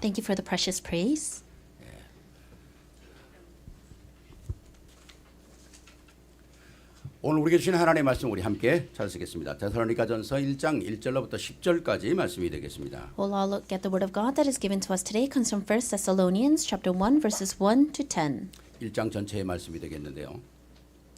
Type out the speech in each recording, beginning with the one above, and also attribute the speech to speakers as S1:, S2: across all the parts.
S1: Thank you for the precious praise.
S2: 오늘 우리에게 주신 하나님의 말씀 우리 함께 잘 쓰겠습니다. 데살로니가전서 1장 1절로부터 10절까지 말씀이 되겠습니다.
S1: We'll all look at the word of God that is given to us today comes from 1 Thessalonians chapter 1 verses 1 to 10.
S2: 1장 전체의 말씀이 되겠는데요.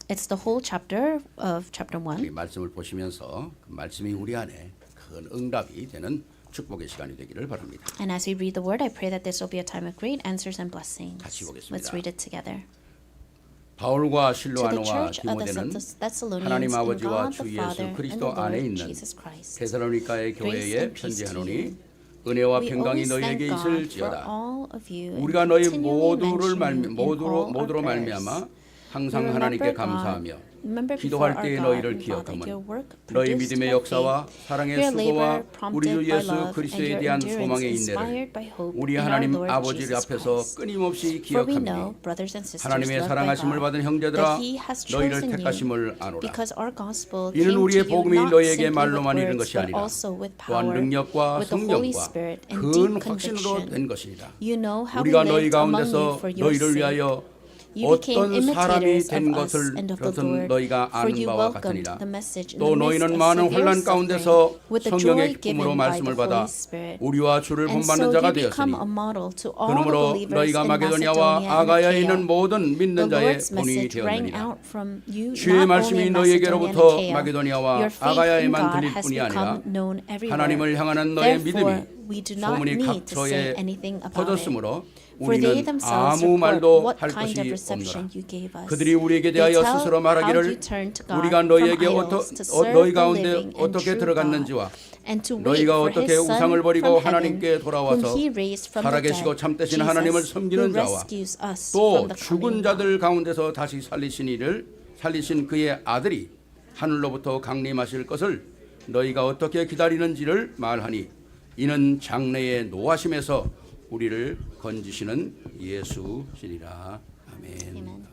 S1: It's the whole chapter of chapter
S2: 우리
S1: 1.
S2: 말씀을 보시면서 그 말씀이 우리 안에 큰 응답이 되는 축복의 시간이 되기를 바랍니다.
S1: And as we read the word, I pray that this will be a time of great answers and blessings.
S2: 같이 보겠습니다.
S1: Let's read it together.
S2: 바울과
S1: To the
S2: 실로아노와
S1: church of
S2: 디모데는
S1: the Thessalonians
S2: 하나님
S1: in
S2: 아버지와
S1: God
S2: 주
S1: the
S2: 예수
S1: Father and
S2: 그리스도
S1: the
S2: 안에
S1: Lord
S2: 있는
S1: Jesus Christ.
S2: 데살로니가의
S1: Grace
S2: 교회에
S1: and peace to
S2: 편지하노니
S1: you.
S2: 은혜와
S1: We
S2: 평강이
S1: always
S2: 너희에게
S1: thank God for
S2: 있을지어다.
S1: all of you and
S2: 우리가 너희
S1: continually
S2: 모두를
S1: mention you in all our
S2: 모두로
S1: prayers.
S2: 말미암아
S1: We
S2: 항상
S1: remember
S2: 하나님께
S1: God.
S2: 감사하며
S1: Remember before
S2: 기도할
S1: our
S2: 때에
S1: God
S2: 너희를
S1: and Father
S2: 기억함은
S1: your work
S2: 너희
S1: produced
S2: 믿음의
S1: by
S2: 역사와
S1: faith,
S2: 사랑의
S1: your
S2: 수고와
S1: labor
S2: 우리 주
S1: prompted by
S2: 예수
S1: love, and
S2: 그리스도에
S1: your
S2: 대한
S1: endurance
S2: 소망의
S1: inspired
S2: 인내를
S1: by hope
S2: 우리
S1: in our
S2: 하나님
S1: Lord
S2: 아버지
S1: Jesus
S2: 앞에서
S1: Christ.
S2: 끊임없이
S1: For we
S2: 기억함이
S1: know, brothers and sisters,
S2: 하나님의
S1: loved by
S2: 사랑하심을
S1: God,
S2: 받은 형제들아
S1: that He has
S2: 너희를
S1: chosen
S2: 택하심을
S1: you
S2: 아노라.
S1: because our gospel
S2: 이는
S1: came to
S2: 우리의
S1: you
S2: 복음이
S1: not
S2: 너희에게
S1: simply with
S2: 말로만 이른
S1: words,
S2: 것이
S1: but
S2: 아니라
S1: also with
S2: 또한
S1: power,
S2: 능력과
S1: with the Holy
S2: 성령과
S1: Spirit and
S2: 큰
S1: deep
S2: 확신으로 된
S1: conviction.
S2: 것이니라.
S1: You know how we
S2: 우리가 너희
S1: lived among you
S2: 가운데서
S1: for your
S2: 너희를
S1: sake.
S2: 위하여
S1: You became
S2: 어떤 사람이
S1: imitators
S2: 된
S1: of us
S2: 것을
S1: and of the
S2: 그것은
S1: Lord,
S2: 너희가
S1: for
S2: 아는
S1: you
S2: 바와
S1: welcomed
S2: 같으니라.
S1: the message in
S2: 또
S1: the midst
S2: 너희는
S1: of
S2: 많은
S1: severe
S2: 혼란
S1: suffering
S2: 가운데서
S1: with the
S2: 성령의
S1: joy
S2: 기쁨으로
S1: given by
S2: 말씀을
S1: the
S2: 받아
S1: Holy Spirit.
S2: 우리와 주를
S1: And
S2: 본받는
S1: so
S2: 자가
S1: you become
S2: 되었으니
S1: a model to all the
S2: 그러므로
S1: believers
S2: 너희가
S1: in
S2: 마게도냐와
S1: Macedonia and
S2: 아가야에 있는
S1: Achaia.
S2: 모든
S1: The
S2: 믿는 자의
S1: Lord's
S2: 본이
S1: message rang
S2: 되었느니라.
S1: out from you
S2: 주의
S1: not only
S2: 말씀이
S1: in Macedonia and
S2: 너희에게로부터
S1: Achaia.
S2: 마게도냐와
S1: Your faith in
S2: 아가야에만
S1: God
S2: 들릴
S1: has
S2: 뿐이 아니라
S1: become known everywhere.
S2: 하나님을 향하는 너의
S1: Therefore,
S2: 믿음이
S1: we do not
S2: 소문이
S1: need to say
S2: 각처에
S1: anything about it.
S2: 퍼졌으므로
S1: For they
S2: 우리는
S1: themselves
S2: 아무
S1: report
S2: 말도
S1: what
S2: 할
S1: kind of
S2: 것이
S1: reception
S2: 없노라.
S1: you gave us.
S2: 그들이 우리에게
S1: They
S2: 대하여
S1: tell
S2: 스스로
S1: how you
S2: 말하기를
S1: turned to God
S2: 우리가
S1: from
S2: 너희에게
S1: idols to serve
S2: 너희
S1: the
S2: 가운데
S1: living and
S2: 어떻게
S1: true
S2: 들어갔는지와
S1: God, and to wait
S2: 너희가
S1: for
S2: 어떻게
S1: His Son
S2: 우상을 버리고
S1: from heaven,
S2: 하나님께
S1: whom
S2: 돌아와서
S1: He raised from the
S2: 살아계시고
S1: dead,
S2: 참되신 하나님을
S1: Jesus, who
S2: 섬기는 자와
S1: rescues us
S2: 또
S1: from the
S2: 죽은
S1: coming
S2: 자들 가운데서 다시 살리신 그의 아들이 하늘로부터 강림하실 것을 너희가 어떻게 기다리는지를 말하니 이는 장래의 노하심에서 우리를 건지시는 예수시리라. 아멘.
S1: Amen.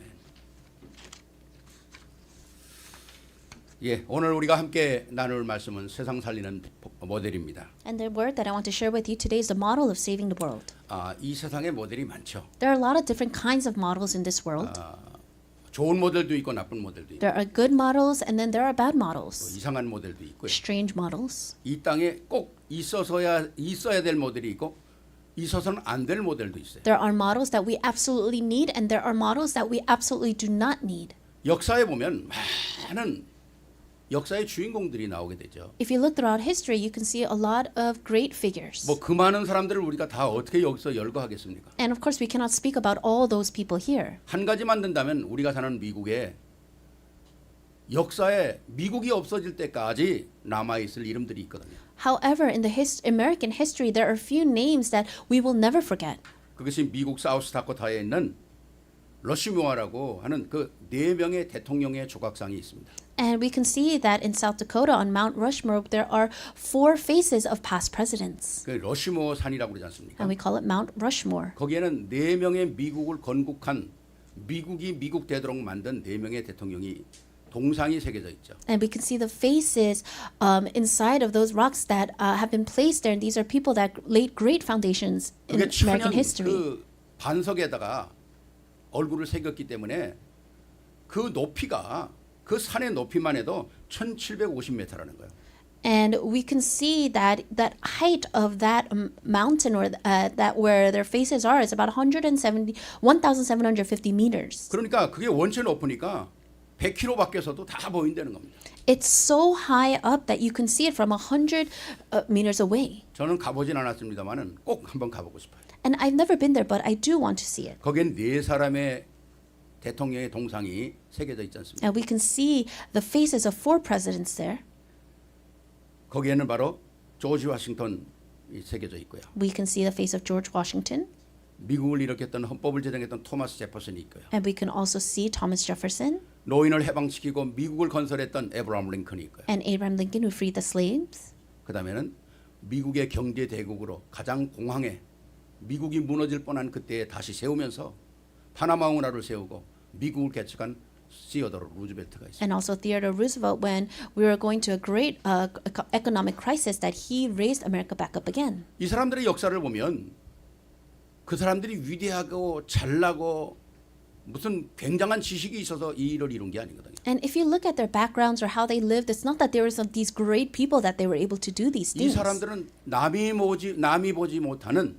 S2: 예, 오늘 우리가 함께 나눌 말씀은 세상 살리는 모델입니다.
S1: And the word that I want to share with you today is the model of saving the world.
S2: 이 세상에 모델이 많죠.
S1: There are a lot of different kinds of models in this world.
S2: 좋은 모델도 있고 나쁜 모델도 있고
S1: There are good models and then there are bad
S2: 또
S1: models,
S2: 이상한 모델도 있고요.
S1: strange models.
S2: 이 땅에 꼭 있어야 될 모델이 있고 있어서는 안 될 모델도 있어요.
S1: There are models that we absolutely need and there are models that we absolutely do not need.
S2: 역사에 보면 많은 역사의 주인공들이 나오게 되죠.
S1: If you look throughout history, you can see a lot of great figures.
S2: 뭐 그 많은 사람들을 우리가 다 어떻게 여기서 열거하겠습니까?
S1: And of course, we cannot speak about all those people here.
S2: 한 가지만 든다면 우리가 사는 미국에 역사에 미국이 없어질 때까지 남아 있을 이름들이 있거든요.
S1: However, in the American history, there are few names that we will never forget.
S2: 그것이 미국 사우스다코타에 있는 러시모어라고 하는 그 네 명의 대통령의 조각상이 있습니다.
S1: And we can see that in South Dakota on Mount Rushmore, there are 4 faces of past presidents.
S2: 그 러시모어 산이라고 그러지 않습니까?
S1: And we call it Mount Rushmore.
S2: 거기에는 네 명의 미국을 건국한 미국이 미국 되도록 만든 네 명의 대통령이 동상이 새겨져 있죠.
S1: And we can see the faces inside of those rocks that have been placed there. And these are people that laid great foundations in
S2: 그게 천연
S1: American history.
S2: 그 반석에다가 얼굴을 새겼기 때문에 그 높이가 그 산의 높이만 해도 1,750m라는 거예요.
S1: And we can see that height of that mountain or that where their faces are is about 1,750 meters.
S2: 그러니까 그게 원체 높으니까 100km 밖에서도 다 보인다는 겁니다.
S1: It's so high up that you can see it from 100 meters away.
S2: 저는 가보진 않았습니다만은 꼭 한번 가보고 싶어요.
S1: And I've never been there, but I do want to see it.
S2: 거기엔 네 사람의 대통령의 동상이 새겨져 있지 않습니까?
S1: And we can see the faces of 4 presidents there.
S2: 거기에는 바로 조지 워싱턴이 새겨져 있고요.
S1: We can see the face of George Washington.
S2: 미국을 일으켰던 헌법을 제정했던 토마스 제퍼슨이 있고요.
S1: And we can also see Thomas Jefferson
S2: 노인을 해방시키고 미국을 건설했던 에브라함 링컨이 있고요.
S1: and Abraham Lincoln who freed the slaves.
S2: 그다음에는 미국의 경제 대국으로 가장 공황에 미국이 무너질 뻔한 그때에 다시 세우면서 파나마 운하를 세우고 미국을 개척한 시어더러 루즈벨트가 있습니다.
S1: And also Theodore Roosevelt when we were going to a great economic crisis that he raised America back up again.
S2: 이 사람들의 역사를 보면 그 사람들이 위대하고 잘나고 무슨 굉장한 지식이 있어서 이 일을 이룬 게 아니거든요.
S1: And if you look at their backgrounds or how they lived, it's not that there were some these great people that they were able to do these
S2: 이
S1: things.
S2: 사람들은 남이 보지 못하는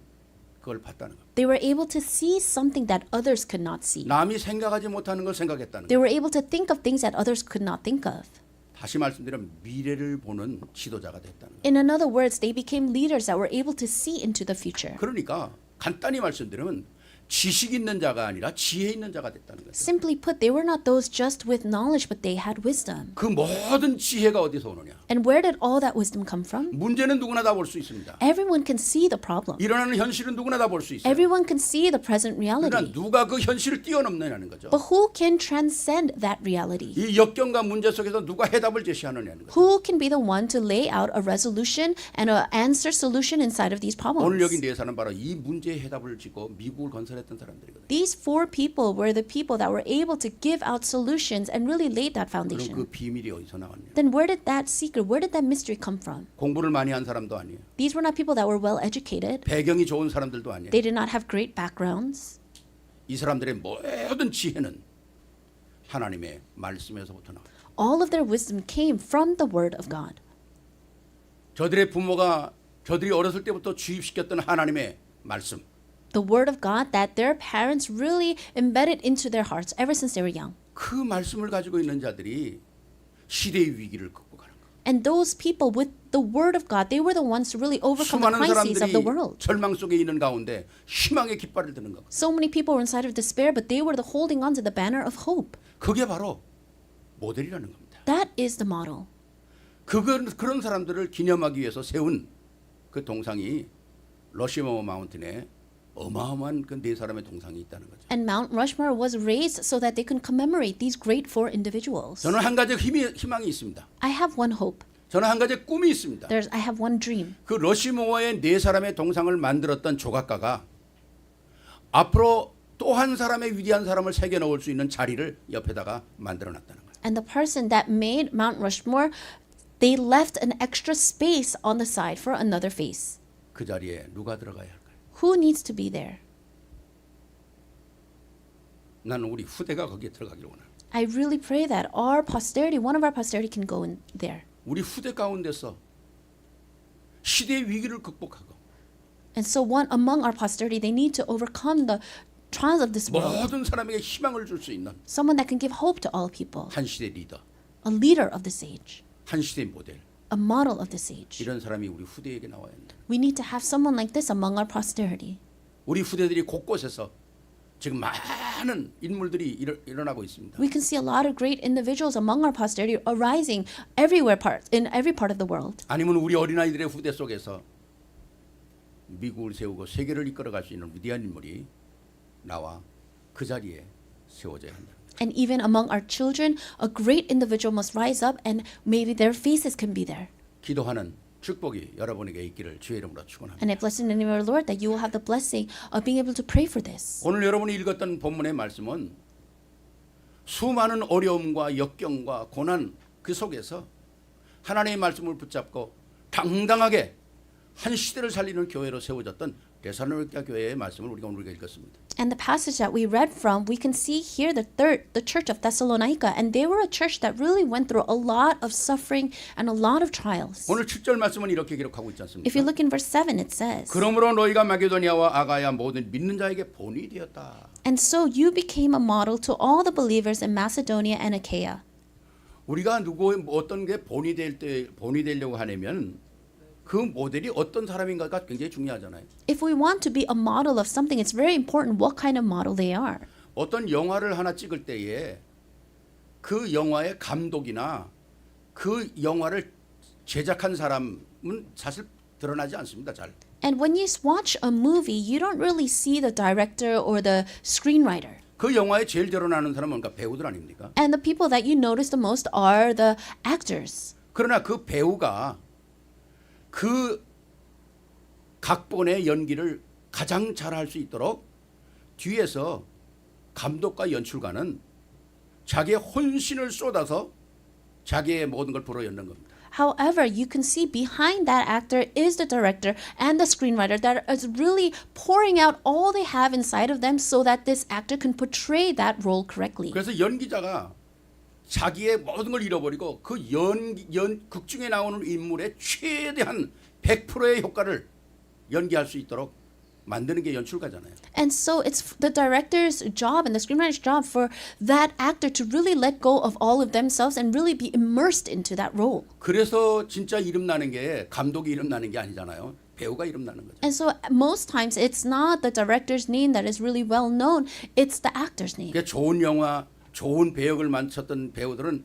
S2: 그걸 봤다는 겁니다.
S1: They were able to see something that others could not see.
S2: 남이 생각하지 못하는 걸 생각했다는
S1: They
S2: 거예요.
S1: were able to think of things that others could not think of.
S2: 다시 말씀드리면 미래를 보는 지도자가 됐다는 거예요.
S1: In other words, they became leaders that were able to see into the future.
S2: 그러니까 간단히 말씀드리면 지식 있는 자가 아니라 지혜 있는 자가 됐다는 거예요.
S1: Simply put, they were not those just with knowledge, but they had wisdom.
S2: 그 모든 지혜가 어디서 오느냐?
S1: And where did all that wisdom come from?
S2: 문제는 누구나 다 볼 수 있습니다.
S1: Everyone can see the problem.
S2: 일어나는 현실은 누구나 다 볼 수 있어요.
S1: Everyone can see the present
S2: 그러나
S1: reality.
S2: 누가 그 현실을 뛰어넘느냐는 거죠.
S1: But who can transcend that reality?
S2: 이 역경과 문제 속에서 누가 해답을 제시하느냐는 거죠.
S1: Who can be the one to lay out a resolution and an answer solution inside of these
S2: 오늘 여기
S1: problems?
S2: 네 사람 바로 이 문제의 해답을 짓고 미국을 건설했던 사람들이거든요.
S1: These four people were the people that were able to give out solutions and really laid that
S2: 그럼 그
S1: foundation.
S2: 비밀이 어디서 나왔냐?
S1: Then where did that secret, where did that mystery come from?
S2: 공부를 많이 한 사람도 아니에요.
S1: These were not people that were well educated.
S2: 배경이 좋은 사람들도 아니에요.
S1: They did not have great backgrounds.
S2: 이 사람들의 모든 지혜는 하나님의 말씀에서부터 나와요.
S1: All of their wisdom came from the word of God.
S2: 저들의 부모가 저들이 어렸을 때부터 주입시켰던 하나님의 말씀.
S1: The word of God that their parents really embedded into their hearts ever since they were young.
S2: 그 말씀을 가지고 있는 자들이 시대의 위기를 극복하는 거예요.
S1: And those people with the word of God, they were the ones to really overcome the
S2: 수많은
S1: crises of
S2: 사람들이
S1: the world.
S2: 절망 속에 있는 가운데 희망의 깃발을 드는 거.
S1: So many people were inside of despair, but they were the holding on to the banner of hope.
S2: 그게 바로 모델이라는 겁니다.
S1: That is the model.
S2: 그런 사람들을 기념하기 위해서 세운 그 동상이 러시머 마운틴에 어마어마한 그 네 사람의 동상이 있다는 거죠.
S1: And Mount Rushmore was raised so that they could commemorate these great four individuals.
S2: 저는 한 가지 희망이 있습니다.
S1: I have one hope.
S2: 저는 한 가지 꿈이 있습니다.
S1: I have one dream.
S2: 그 러시모어의 네 사람의 동상을 만들었던 조각가가 앞으로 또 한 사람의 위대한 사람을 새겨 넣을 수 있는 자리를 옆에다가 만들어 놨다는 거예요.
S1: And the person that made Mount Rushmore, they left an extra space on the side for another face.
S2: 그 자리에 누가 들어가야 할까요?
S1: Who needs to be there?
S2: 나는 우리 후대가 거기에 들어가기를 원합니다.
S1: I really pray that our posterity, one of our posterity can go in there.
S2: 우리 후대 가운데서 시대의 위기를 극복하고
S1: And so one among our posterity, they need to overcome the trials of this world.
S2: 모든 사람에게 희망을 줄 수 있는
S1: Someone that can give hope to all people.
S2: 한 시대 리더,
S1: A leader of this age.
S2: 한 시대 모델,
S1: A model of this age.
S2: 이런 사람이 우리 후대에게 나와야 한다.
S1: We need to have someone like this among our posterity.
S2: 우리 후대들이 곳곳에서 지금 많은 인물들이 일어나고 있습니다.
S1: We can see a lot of great individuals among our posterity arising in every part of the world.
S2: 아니면 우리 어린아이들의 후대 속에서 미국을 세우고 세계를 이끌어갈 수 있는 위대한 인물이 나와 그 자리에 세워져야 한다.
S1: And even among our children, a great individual must rise up and maybe their faces can be there.
S2: 기도하는 축복이 여러분에게 있기를 주의 이름으로 축원합니다.
S1: And I bless in the name of our Lord that you will have the blessing of being able to pray for this.
S2: 오늘 여러분이 읽었던 본문의 말씀은 수많은 어려움과 역경과 고난 그 속에서 하나님의 말씀을 붙잡고 당당하게 한 시대를 살리는 교회로 세워졌던 데살로니가 교회의 말씀을 우리가 오늘 읽었습니다.
S1: And the passage that we read from, we can see here the church of Thessalonica, and they were a church that really went through a lot of suffering and a lot of trials.
S2: 오늘 7절 말씀은 이렇게 기록하고 있지 않습니까?
S1: If you look in verse 7, it says,
S2: 그러므로 너희가 마게도니아와 아가야 모든 믿는 자에게 본이 되었다.
S1: And so you became a model to all the believers in Macedonia and Achaia.
S2: 우리가 어떤 게 본이 되려고 하냐면 그 모델이 어떤 사람인가가 굉장히 중요하잖아요.
S1: If we want to be a model of something, it's very important what kind of model they are.
S2: 어떤 영화를 하나 찍을 때에 그 영화의 감독이나 그 영화를 제작한 사람은 사실 드러나지 않습니다. 잘.
S1: And when you watch a movie, you don't really see the director or the screenwriter.
S2: 그 영화에 제일 드러나는 사람은 뭔가 배우들 아닙니까?
S1: And the people that you notice the most are the actors.
S2: 그러나 그 배우가 그 각본의 연기를 가장 잘할 수 있도록 뒤에서 감독과 연출가는 자기의 혼신을 쏟아서 자기의 모든 걸 불어넣는 겁니다.
S1: However, you can see behind that actor is the director and the screenwriter that is really pouring out all they have inside of them so that this actor can portray that role correctly.
S2: 그래서 연기자가 자기의 모든 걸 잃어버리고 그 극 중에 나오는 인물의 최대한 100%의 효과를 연기할 수 있도록 만드는 게 연출가잖아요.
S1: And so it's the director's job and the screenwriter's job for that actor to really let go of all of themselves and really be immersed into that role.
S2: 그래서 진짜 이름 나는 게 감독이 이름 나는 게 아니잖아요. 배우가 이름 나는 거죠.
S1: And so most times it's not the director's name that is really well known, it's the actor's name.
S2: 그러니까 좋은 영화, 좋은 배역을 맡았던 배우들은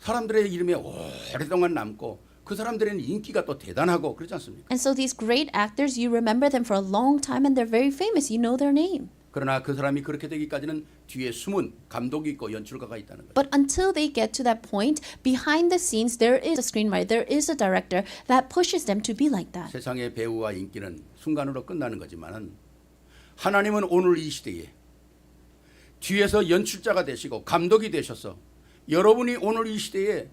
S2: 사람들의 이름에 오랫동안 남고 그 사람들에는 인기가 또 대단하고 그렇지 않습니까?
S1: And so these great actors, you remember them for a long time and they're very famous. You know their name.
S2: 그러나 그 사람이 그렇게 되기까지는 뒤에 숨은 감독이 있고 연출가가 있다는 거죠.
S1: But until they get to that point, behind the scenes, there is a screenwriter, there is a director that pushes them to be like that.
S2: 세상의 배우와 인기는 순간으로 끝나는 거지만은 하나님은 오늘 이 시대에 뒤에서 연출자가 되시고 감독이 되셔서 여러분이 오늘 이 시대에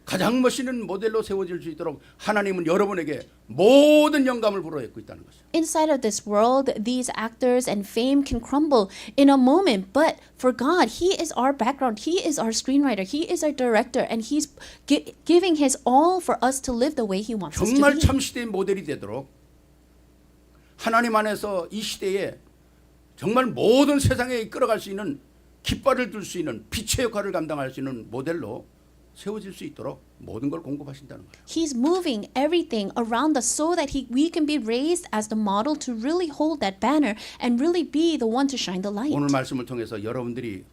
S2: 가장 멋있는 모델로 세워질 수 있도록 하나님은 여러분에게 모든 영감을 불어넣고 있다는 것이죠.
S1: Inside of this world, these actors and fame can crumble in a moment. But for God, He is our background. He is our screenwriter. He is our director. And He's giving His all for us to live the way He wants us to
S2: 정말
S1: be.
S2: 참 시대의 모델이 되도록 하나님 안에서 이 시대에 정말 모든 세상에 이끌어갈 수 있는 깃발을 들 수 있는 빛의 역할을 감당할 수 있는 모델로 세워질 수 있도록 모든 걸 공급하신다는 거예요.
S1: He's moving everything around us so that we can be raised as the model to really hold that banner and really be the one to shine the light.
S2: 오늘 말씀을 통해서 여러분들이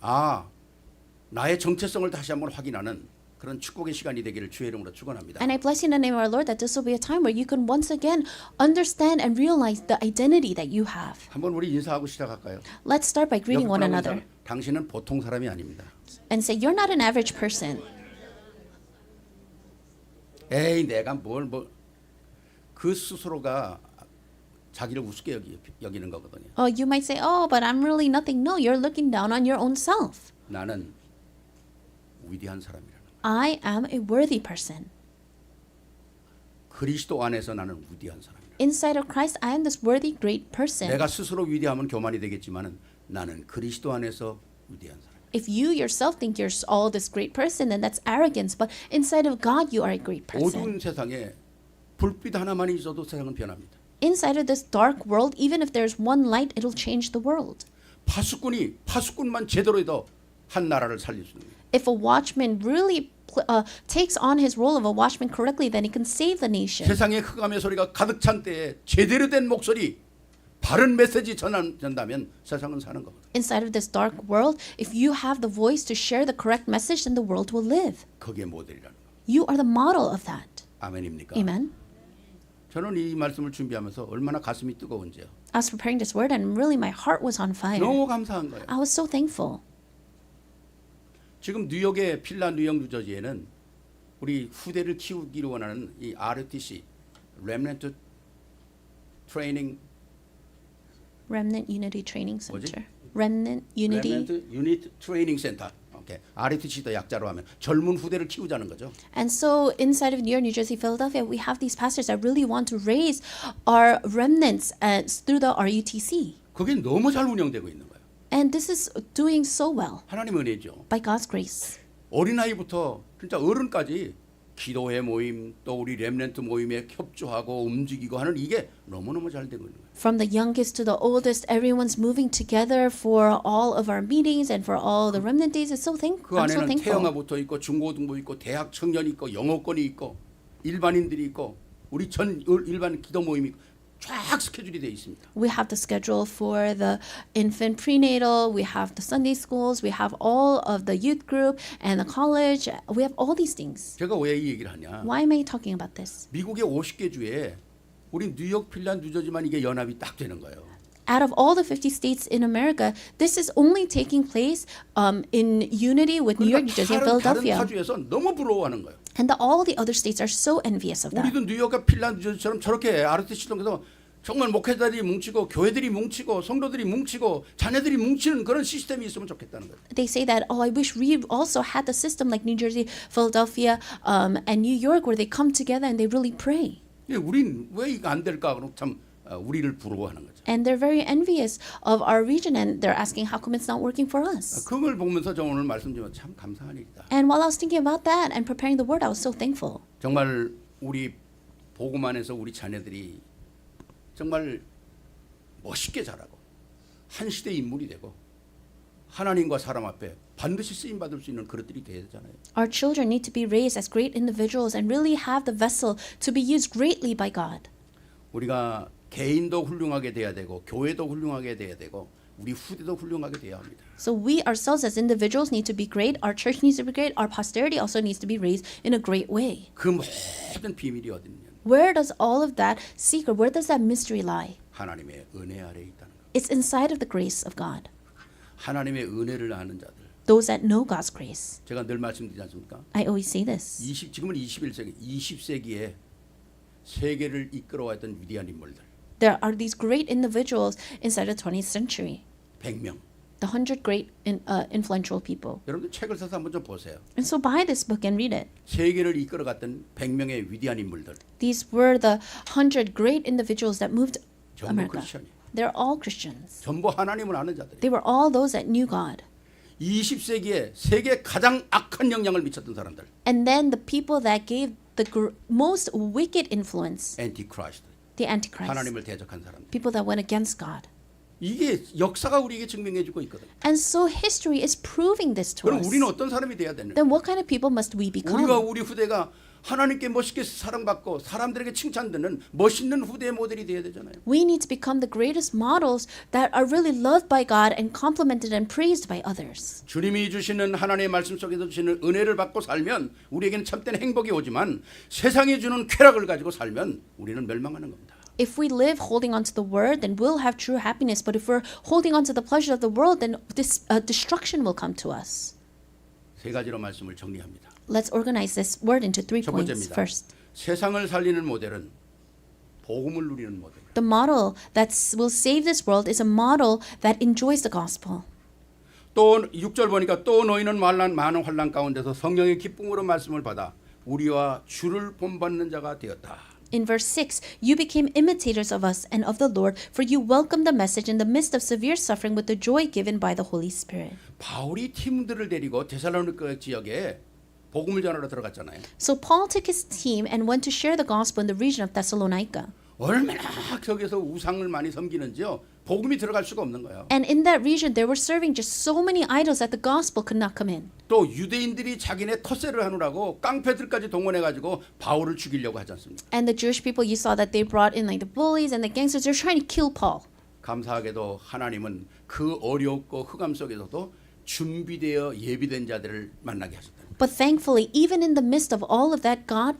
S2: 나의 정체성을 다시 한번 확인하는 그런 축복의 시간이 되기를 주의 이름으로 축원합니다.
S1: And I bless you in the name of our Lord that this will be a time where you can once again understand and realize the identity that you have.
S2: 한번 우리 인사하고 시작할까요?
S1: Let's start by greeting one
S2: 옆에
S1: another
S2: 당신은 보통 사람이 아닙니다.
S1: and say, you're not an average person.
S2: 에이 내가 그 스스로가 자기를 우습게 여기는 거거든요.
S1: Oh, you might say, oh, but I'm really nothing. No, you're looking down on your own self.
S2: 나는 위대한 사람이라는 거예요.
S1: I am a worthy person.
S2: 그리스도 안에서 나는 위대한 사람이라.
S1: Inside of Christ, I am this worthy, great person.
S2: 내가 스스로 위대하면 교만이 되겠지만은 나는 그리스도 안에서 위대한 사람.
S1: If you yourself think you're all this great person, then that's arrogance. But inside of God, you are a great person.
S2: 어두운 세상에 불빛 하나만 있어도 세상은 변합니다.
S1: Inside of this dark world, even if there's one light, it'll change the world.
S2: 파수꾼만 제대로 해도 한 나라를 살릴 수 있는 거예요.
S1: If a watchman really takes on his role of a watchman correctly, then he can save the nation.
S2: 세상에 흑암의 소리가 가득 찬 때에 제대로 된 목소리, 바른 메시지 전한다면 세상은 사는 거거든요.
S1: Inside of this dark world, if you have the voice to share the correct message, then the world will live.
S2: 그게 모델이라는 거예요.
S1: You are the model of that.
S2: 아멘입니까?
S1: Amen.
S2: 저는 이 말씀을 준비하면서 얼마나 가슴이 뜨거운지요.
S1: I was preparing this word and really my heart was on fire.
S2: 너무 감사한 거예요.
S1: I was so thankful.
S2: 지금 뉴욕의 필라 뉴욕 뉴저지에는 우리 후대를 키우기를 원하는 이 RUTC Remnant Training
S1: Remnant Unity Training
S2: 뭐지?
S1: Center. Remnant Unity.
S2: Remnant Unit Training Center. 오케이. RUTC도 약자로 하면 젊은 후대를 키우자는 거죠.
S1: And so inside of New York, New Jersey, Philadelphia, we have these pastors that really want to raise our remnants through the RUTC.
S2: 그게 너무 잘 운영되고 있는 거예요.
S1: And this is doing so well
S2: 하나님의 은혜죠.
S1: by God's grace.
S2: 어린아이부터 진짜 어른까지 기도회 모임 또 우리 렘넌트 모임에 협조하고 움직이고 하는 이게 너무너무 잘 되고 있는 거예요.
S1: From the youngest to the oldest, everyone's moving together for all of our meetings and for all the remnant days. It's so
S2: 그
S1: I'm so
S2: 안에는
S1: thankful.
S2: 태영아부터 있고 중고등부 있고 대학 청년이 있고 영어권이 있고 일반인들이 있고 우리 전 일반 기도 모임이 있고 쫙 스케줄이 되어 있습니다.
S1: We have the schedule for the infant prenatal, we have the Sunday schools, we have all of the youth group and the college. We have all these things.
S2: 제가 왜 이 얘기를 하냐?
S1: Why am I talking about this?
S2: 미국의 50개 주에 우리 뉴욕, 필란, 뉴저지만 이게 연합이 딱 되는 거예요.
S1: Out of all the 50 states in America, this is only taking place in unity with New York, New Jersey, and
S2: 다른
S1: Philadelphia.
S2: 타주에서 너무 부러워하는 거예요.
S1: And all the other states are so envious of that.
S2: 우리도 뉴욕과 필란, 뉴저지처럼 저렇게 RUTC 통해서 정말 목회자들이 뭉치고 교회들이 뭉치고 성도들이 뭉치고 자녀들이 뭉치는 그런 시스템이 있으면 좋겠다는 거예요.
S1: They say that, oh, I wish we also had the system like New Jersey, Philadelphia, and New York where they come together and they really pray.
S2: 우린 왜 이거 안 될까? 그럼 참 우리를 부러워하는 거죠.
S1: And they're very envious of our region and they're asking how come it's not working for us.
S2: 그걸 보면서 저 오늘 말씀드리면 참 감사한 일이다.
S1: And while I was thinking about that and preparing the word, I was so thankful.
S2: 정말 우리 복음 안에서 우리 자녀들이 정말 멋있게 자라고 한 시대 인물이 되고 하나님과 사람 앞에 반드시 쓰임 받을 수 있는 그릇들이 돼야 되잖아요.
S1: Our children need to be raised as great individuals and really have the vessel to be used greatly by God.
S2: 우리가 개인도 훌륭하게 돼야 되고 교회도 훌륭하게 돼야 되고 우리 후대도 훌륭하게 돼야 합니다.
S1: So we ourselves as individuals need to be great, our church needs to be great, our posterity also needs to be raised in a great way.
S2: 그 모든 비밀이 어디 있느냐?
S1: Where does all of that secret, where does that mystery lie?
S2: 하나님의 은혜 아래에 있다는 것.
S1: It's inside of the grace of God.
S2: 하나님의 은혜를 아는 자들.
S1: Those that know God's grace.
S2: 제가 늘 말씀드리지 않습니까?
S1: I always say this.
S2: 지금은 21세기, 20세기에 세계를 이끌어왔던 위대한 인물들.
S1: There are these great individuals inside the 20th century.
S2: 100명.
S1: The 100 great influential people.
S2: 여러분들 책을 사서 한번 좀 보세요.
S1: And so buy this book and read it.
S2: 세계를 이끌어갔던 100명의 위대한 인물들.
S1: These were the 100 great individuals that moved
S2: 전부
S1: America.
S2: 크리스천이에요.
S1: They're all Christians.
S2: 전부 하나님을 아는 자들이에요.
S1: They were all those that knew God.
S2: 20세기에 세계 가장 악한 영향을 미쳤던 사람들.
S1: And then the people that gave the most wicked influence,
S2: 엔티크라이스트.
S1: the Antichrist.
S2: 하나님을 대적한 사람들.
S1: People that went against God.
S2: 이게 역사가 우리에게 증명해 주고 있거든요.
S1: And so history is proving this to
S2: 그럼
S1: us.
S2: 우리는 어떤 사람이 돼야 되는?
S1: Then what kind of people must we become?
S2: 우리가 우리 후대가 하나님께 멋있게 사랑받고 사람들에게 칭찬되는 멋있는 후대의 모델이 돼야 되잖아요.
S1: We need to become the greatest models that are really loved by God and complimented and praised by others.
S2: 주님이 주시는 하나님의 말씀 속에서 주시는 은혜를 받고 살면 우리에게는 참된 행복이 오지만 세상이 주는 쾌락을 가지고 살면 우리는 멸망하는 겁니다.
S1: If we live holding on to the word, then we'll have true happiness. But if we're holding on to the pleasure of the world, then this destruction will come to us.
S2: 세 가지로 말씀을 정리합니다.
S1: Let's organize this word into 3
S2: 첫
S1: points.
S2: 번째입니다.
S1: First,
S2: 세상을 살리는 모델은 복음을 누리는 모델.
S1: the model that will save this world is a model that enjoys the gospel.
S2: 또 6절 보니까 또 너희는 많은 환난 가운데서 성령의 기쁨으로 말씀을 받아 우리와 주를 본받는 자가 되었다.
S1: In verse 6, you became imitators of us and of the Lord, for you welcomed the message in the midst of severe suffering with the joy given by the Holy Spirit.
S2: 바울이 팀들을 데리고 데살로니가 지역에 복음을 전하러 들어갔잖아요.
S1: So Paul took his team and went to share the gospel in the region of Thessalonica.
S2: 얼마나 거기서 우상을 많이 섬기는지요. 복음이 들어갈 수가 없는 거예요.
S1: And in that region, they were serving just so many idols that the gospel could not come in.
S2: 또 유대인들이 자기네 텃세를 하느라고 깡패들까지 동원해가지고 바울을 죽이려고 하지 않습니까?
S1: And the Jewish people, you saw that they brought in like the bullies and the gangsters. They're trying to kill Paul.
S2: 감사하게도 하나님은 그 어렵고 흑암 속에서도 준비되어 예비된 자들을 만나게 하셨다.
S1: But thankfully, even in the midst of all of that, God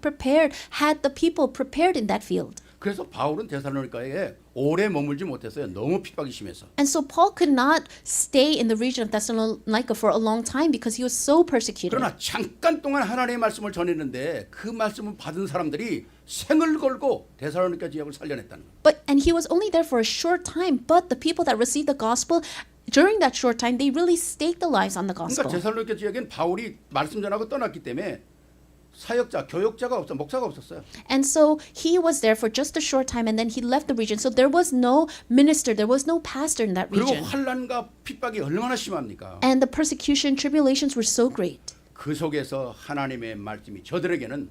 S1: had the people prepared in that field.
S2: 그래서 바울은 데살로니가에 오래 머물지 못했어요. 너무 핍박이 심해서.
S1: And so Paul could not stay in the region of Thessalonica for a long time because he was so persecuted.
S2: 그러나 잠깐 동안 하나님의 말씀을 전했는데 그 말씀을 받은 사람들이 생을 걸고 데살로니가 지역을 살려냈다는 거예요.
S1: And he was only there for a short time, but the people that received the gospel during that short time, they really staked their lives on the
S2: 그러니까
S1: gospel.
S2: 데살로니가 지역엔 바울이 말씀 전하고 떠났기 때문에 사역자, 교역자가 목사가 없었어요.
S1: And so he was there for just a short time and then he left the region. So there was no minister, there was no pastor in that
S2: 그리고
S1: region.
S2: 환난과 핍박이 얼마나 심합니까?
S1: And the persecution, tribulations were so great.
S2: 그 속에서 하나님의 말씀이 저들에게는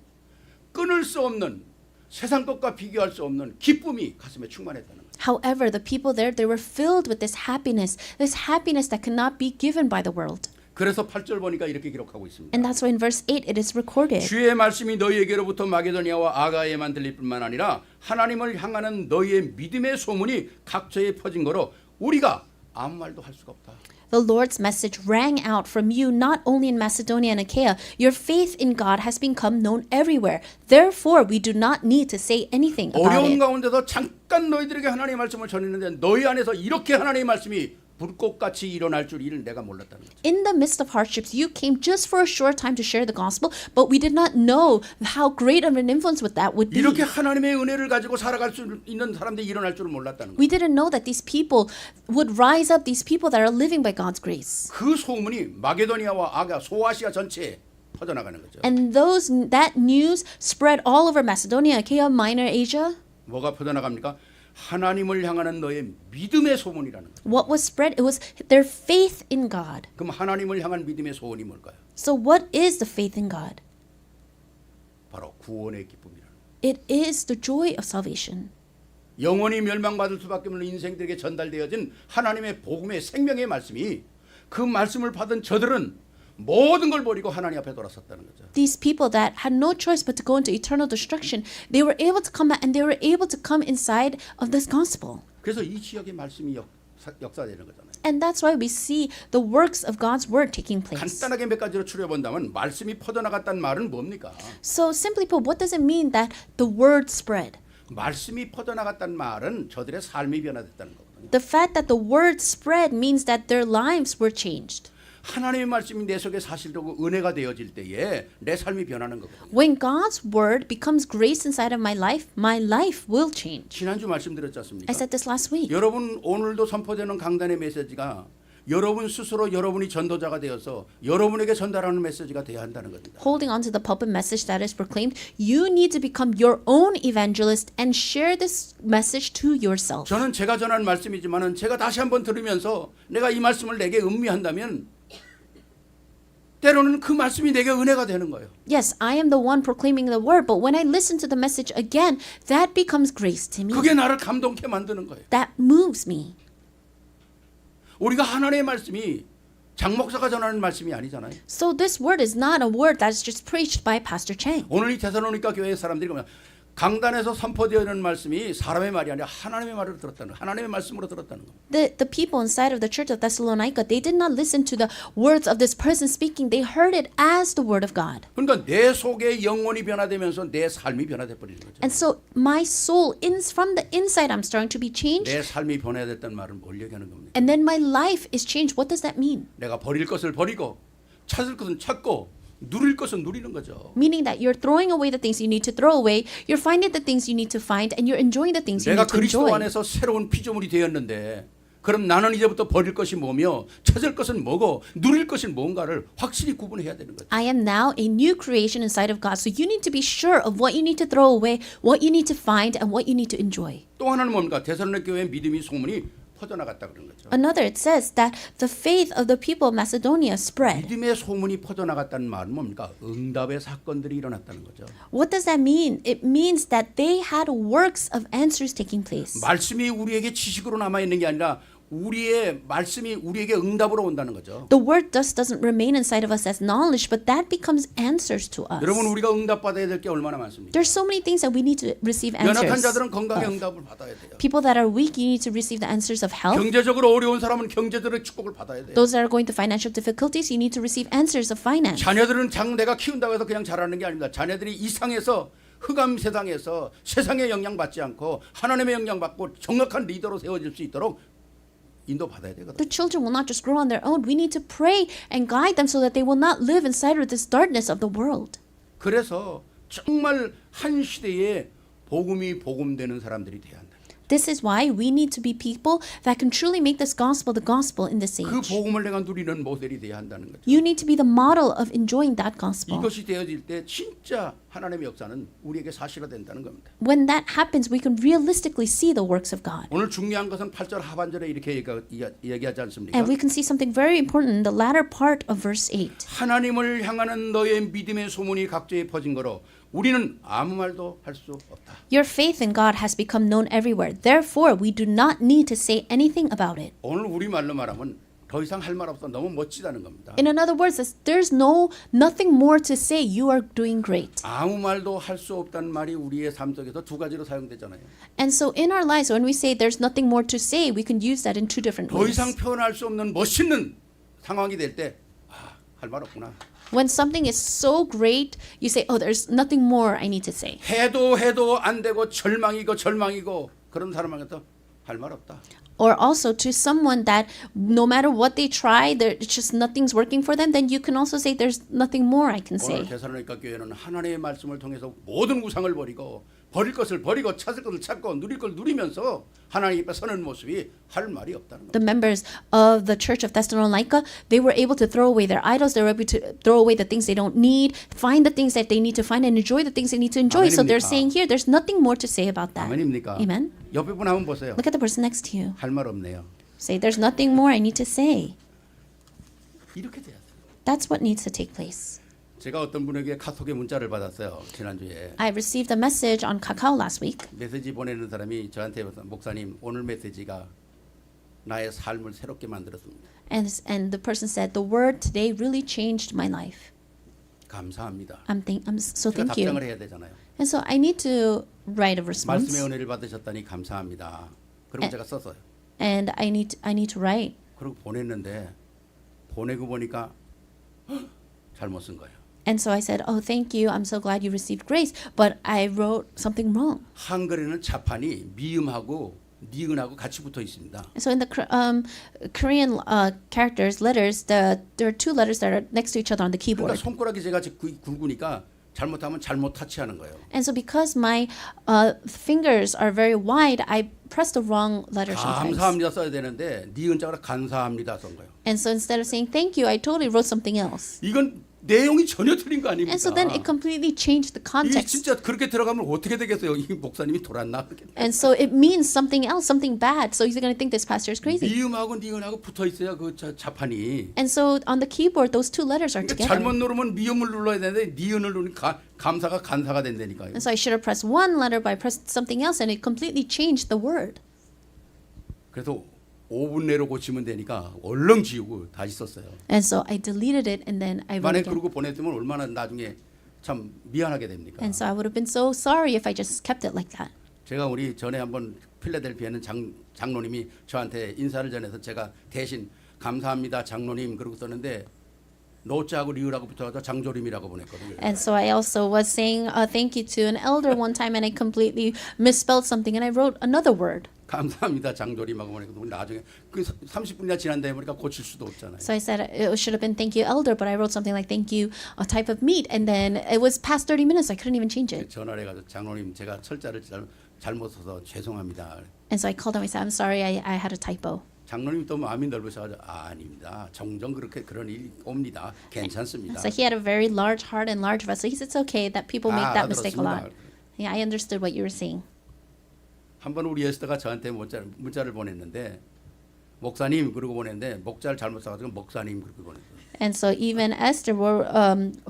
S2: 끊을 수 없는 세상 것과 비교할 수 없는 기쁨이 가슴에 충만했다는 거예요.
S1: However, the people there, they were filled with this happiness that could not be given by the world.
S2: 그래서 8절 보니까 이렇게 기록하고 있습니다.
S1: And that's why in verse 8 it is recorded.
S2: 주의 말씀이 너희에게로부터 마게도니아와 아가에만 들릴 뿐만 아니라 하나님을 향하는 너희의 믿음의 소문이 각처에 퍼진 거로 우리가 아무 말도 할 수가 없다.
S1: The Lord's message rang out from you not only in Macedonia and Achaia. Your faith in God has become known everywhere. Therefore, we do not need to say anything about
S2: 어려운
S1: it.
S2: 가운데서 잠깐 너희들에게 하나님의 말씀을 전했는데 너희 안에서 이렇게 하나님의 말씀이 불꽃같이 일어날 줄 이를 내가 몰랐다는 거죠.
S1: In the midst of hardships, you came just for a short time to share the gospel, but we did not know how great of an influence that would be.
S2: 이렇게 하나님의 은혜를 가지고 살아갈 수 있는 사람들이 일어날 줄을 몰랐다는 거죠.
S1: We didn't know that these people would rise up, these people that are living by God's grace.
S2: 그 소문이 마게도니아와 아가 소아시아 전체에 퍼져나가는 거죠.
S1: And that news spread all over Macedonia, Achaia Minor, Asia.
S2: 뭐가 퍼져나갑니까? 하나님을 향하는 너의 믿음의 소문이라는 거죠.
S1: What was spread? It was their faith in God.
S2: 그럼 하나님을 향한 믿음의 소원이 뭘까요?
S1: So what is the faith in God?
S2: 바로 구원의 기쁨이라는 거예요.
S1: It is the joy of salvation.
S2: 영원히 멸망받을 수밖에 없는 인생들에게 전달되어진 하나님의 복음의 생명의 말씀이 그 말씀을 받은 저들은 모든 걸 버리고 하나님 앞에 돌아섰다는 거죠.
S1: These people that had no choice but to go into eternal destruction, they were able to come out and they were able to come inside of this gospel.
S2: 그래서 이 지역의 말씀이 역사되는 거잖아요.
S1: And that's why we see the works of God's word taking place.
S2: 간단하게 몇 가지로 추려본다면 말씀이 퍼져나갔다는 말은 뭡니까?
S1: So simply put, what does it mean that the word spread?
S2: 말씀이 퍼져나갔다는 말은 저들의 삶이 변화됐다는 거거든요.
S1: The fact that the word spread means that their lives were changed.
S2: 하나님의 말씀이 내 속에 사실되고 은혜가 되어질 때에 내 삶이 변하는 거거든요.
S1: When God's word becomes grace inside of my life will change.
S2: 지난주 말씀드렸지 않습니까?
S1: I said this last week.
S2: 여러분 오늘도 선포되는 강단의 메시지가 여러분 스스로 여러분이 전도자가 되어서 여러분에게 전달하는 메시지가 되어야 한다는 겁니다.
S1: Holding on to the pulpit message that is proclaimed, you need to become your own evangelist and share this message to yourself.
S2: 저는 제가 전한 말씀이지만은 제가 다시 한번 들으면서 내가 이 말씀을 내게 음미한다면 때로는 그 말씀이 내게 은혜가 되는 거예요.
S1: Yes, I am the one proclaiming the word, but when I listen to the message again, that becomes grace to me.
S2: 그게 나를 감동케 만드는 거예요.
S1: That moves me.
S2: 우리가 하나님의 말씀이 장 목사가 전하는 말씀이 아니잖아요.
S1: So this word is not a word that's just preached by Pastor Chang.
S2: 오늘 이 데살로니가 교회 사람들이 보면 강단에서 선포되는 말씀이 사람의 말이 아니라 하나님의 말을 들었다는 거예요. 하나님의 말씀으로 들었다는 거예요.
S1: The people inside of the church of Thessalonica, they did not listen to the words of this person speaking. They heard it as the word of God.
S2: 그러니까 내 속에 영혼이 변화되면서 내 삶이 변화돼 버리는 거죠.
S1: And so my soul, from the inside, I'm starting to be changed.
S2: 내 삶이 변화됐다는 말은 뭘 얘기하는 겁니까?
S1: And then my life is changed. What does that mean?
S2: 내가 버릴 것을 버리고 찾을 것은 찾고 누릴 것은 누리는 거죠.
S1: Meaning that you're throwing away the things you need to throw away, you're finding the things you need to find, and you're enjoying the things you
S2: 내가
S1: need to
S2: 그리스도
S1: enjoy.
S2: 안에서 새로운 피조물이 되었는데 그럼 나는 이제부터 버릴 것이 뭐며 찾을 것은 뭐고 누릴 것은 뭔가를 확실히 구분해야 되는 거죠.
S1: I am now a new creation inside of God. So you need to be sure of what you need to throw away, what you need to find, and what you need to enjoy.
S2: 또 하나는 뭡니까? 데살로니가 교회의 믿음이 소문이 퍼져나갔다 그런 거죠.
S1: Another, it says that the faith of the people of Macedonia spread.
S2: 믿음의 소문이 퍼져나갔다는 말은 뭡니까? 응답의 사건들이 일어났다는 거죠.
S1: What does that mean? It means that they had works of answers taking place.
S2: 말씀이 우리에게 지식으로 남아 있는 게 아니라 우리의 말씀이 우리에게 응답으로 온다는 거죠.
S1: The word just doesn't remain inside of us as knowledge, but that becomes answers to us.
S2: 여러분 우리가 응답받아야 될 게 얼마나 많습니까?
S1: There's so many things that we need to receive
S2: 연약한
S1: answers.
S2: 자들은 건강의 응답을 받아야 돼요.
S1: People that are weak, you need to receive the answers of health.
S2: 경제적으로 어려운 사람은 경제적으로 축복을 받아야 돼요.
S1: Those that are going through financial difficulties, you need to receive answers of finance.
S2: 자녀들은 내가 키운다고 해서 그냥 자라는 게 아닙니다. 자녀들이 이상해서 흑암 세상에서 세상의 영향 받지 않고 하나님의 영향 받고 정확한 리더로 세워질 수 있도록 인도 받아야 되거든요.
S1: The children will not just grow on their own. We need to pray and guide them so that they will not live inside of this darkness of the world.
S2: 그래서 정말 한 시대에 복음이 복음되는 사람들이 돼야 한다.
S1: This is why we need to be people that can truly make this gospel the gospel in this
S2: 그
S1: age.
S2: 복음을 내가 누리는 모델이 돼야 한다는 거죠.
S1: You need to be the model of enjoying that gospel.
S2: 이것이 되어질 때 진짜 하나님의 역사는 우리에게 사실화된다는 겁니다.
S1: When that happens, we can realistically see the works of God.
S2: 오늘 중요한 것은 8절 하반절에 이렇게 얘기하지 않습니까?
S1: And we can see something very important in the latter part of verse 8.
S2: 하나님을 향하는 너의 믿음의 소문이 각지에 퍼진 거로 우리는 아무 말도 할 수 없다.
S1: Your faith in God has become known everywhere. Therefore, we do not need to say anything about it.
S2: 오늘 우리 말로 말하면 더 이상 할 말 없어. 너무 멋지다는 겁니다.
S1: In other words, there's nothing more to say. You are doing great.
S2: 아무 말도 할 수 없다는 말이 우리의 삶 속에서 두 가지로 사용되잖아요.
S1: And so in our lives, when we say there's nothing more to say, we can use that in two different
S2: 더
S1: ways.
S2: 이상 표현할 수 없는 멋있는 상황이 될 때 할 말 없구나.
S1: When something is so great, you say, oh, there's nothing more I need to say.
S2: 해도 안 되고 절망이고 그런 사람한테 할 말 없다.
S1: or also to someone that no matter what they try, it's just nothing's working for them, then you can also say there's nothing more I can
S2: 오늘
S1: say.
S2: 데살로니가 교회는 하나님의 말씀을 통해서 모든 우상을 버리고 버릴 것을 버리고 찾을 것을 찾고 누릴 걸 누리면서 하나님 앞에 서는 모습이 할 말이 없다는 거예요.
S1: The members of the church of Thessalonica, they were able to throw away their idols, they were able to throw away the things they don't need, find the things that they need to find, and enjoy the things they need to enjoy. So they're
S2: 아멘입니까?
S1: saying here, there's nothing more to say about that.
S2: 아멘입니까?
S1: Amen.
S2: 옆에 분 한번 보세요.
S1: Look at the person next to you.
S2: 할 말 없네요.
S1: Say, there's nothing more I need to say.
S2: 이렇게 돼야 돼요.
S1: That's what needs to take place.
S2: 제가 어떤 분에게 카톡에 문자를 받았어요. 지난주에.
S1: I received a message on Kakao last week,
S2: 메시지 보내는 사람이 저한테 목사님 오늘 메시지가 나의 삶을 새롭게 만들었습니다.
S1: and the person said, the word today really changed my life.
S2: 감사합니다.
S1: So
S2: 제가
S1: thank you.
S2: 답장을 해야 되잖아요.
S1: And so I need to write a response,
S2: 말씀의 은혜를 받으셨다니 감사합니다. 그리고 제가 썼어요.
S1: and I need to write.
S2: 그리고 보냈는데 보내고 보니까 잘못 쓴 거예요.
S1: And so I said, oh, thank you. I'm so glad you received grace. But I wrote something wrong.
S2: 한글에는 자판이 미음하고 니은하고 같이 붙어 있습니다.
S1: So in the Korean characters, letters, there are two letters that are next to each other on the
S2: 그러니까
S1: keyboard.
S2: 손가락이 제가 굵으니까 잘못하면 잘못 타치하는 거예요.
S1: And so because my fingers are very wide, I press the wrong letter sometimes.
S2: 감사합니다 써야 되는데 니은자가 간사합니다 쓴 거예요.
S1: And so instead of saying thank you, I totally wrote something else.
S2: 이건 내용이 전혀 틀린 거 아닙니까?
S1: And so then it completely changed the
S2: 이게
S1: context.
S2: 진짜 그렇게 들어가면 어떻게 되겠어요? 이 목사님이 돌았나?
S1: And so it means something else, something bad. So he's going to think this pastor is crazy.
S2: 미음하고 니은하고 붙어 있어야 그 자판이.
S1: And so on the keyboard, those two letters are
S2: 그러니까
S1: together.
S2: 잘못 누르면 미음을 눌러야 되는데 니은을 누르니까 감사가 간사가 된다니까요.
S1: And so I should have pressed one letter, but I pressed something else, and it completely changed the word.
S2: 그래서 5분 내로 고치면 되니까 얼른 지우고 다시 썼어요.
S1: And so I deleted it, and then I wrote
S2: 만약
S1: again.
S2: 그러고 보냈으면 얼마나 나중에 참 미안하게 됩니까?
S1: And so I would have been so sorry if I just kept it like that.
S2: 제가 우리 전에 한번 필라델피아는 장로님이 저한테 인사를 전해서 제가 대신 감사합니다 장로님 그러고 썼는데 노자하고 리을하고 붙어서 장조림이라고 보냈거든요.
S1: And so I also was saying thank you to an elder one time, and I completely misspelled something, and I wrote another word.
S2: 감사합니다 장조림하고 보냈거든요. 나중에 그 30분이나 지난다에 보니까 고칠 수도 없잖아요.
S1: So I said it should have been thank you, elder, but I wrote something like thank you, a type of meat, and then it was past 30 minutes. I couldn't even change it.
S2: 전화를 해가지고 장로님 제가 철자를 잘못 써서 죄송합니다.
S1: And so I called him. I said, I'm sorry, I had a typo.
S2: 장로님 또 마음이 넓으셔가지고 아닙니다. 종종 그렇게 그런 일이 옵니다. 괜찮습니다.
S1: So he had a very large heart and large vessel. He said, it's okay that people make that mistake a lot. Yeah, I understood what you were saying.
S2: 한번 우리 에스더가 저한테 문자를 보냈는데 목사님 그러고 보냈는데 목자를 잘못 써가지고 목사님 그렇게 보냈어요.
S1: And so even Esther,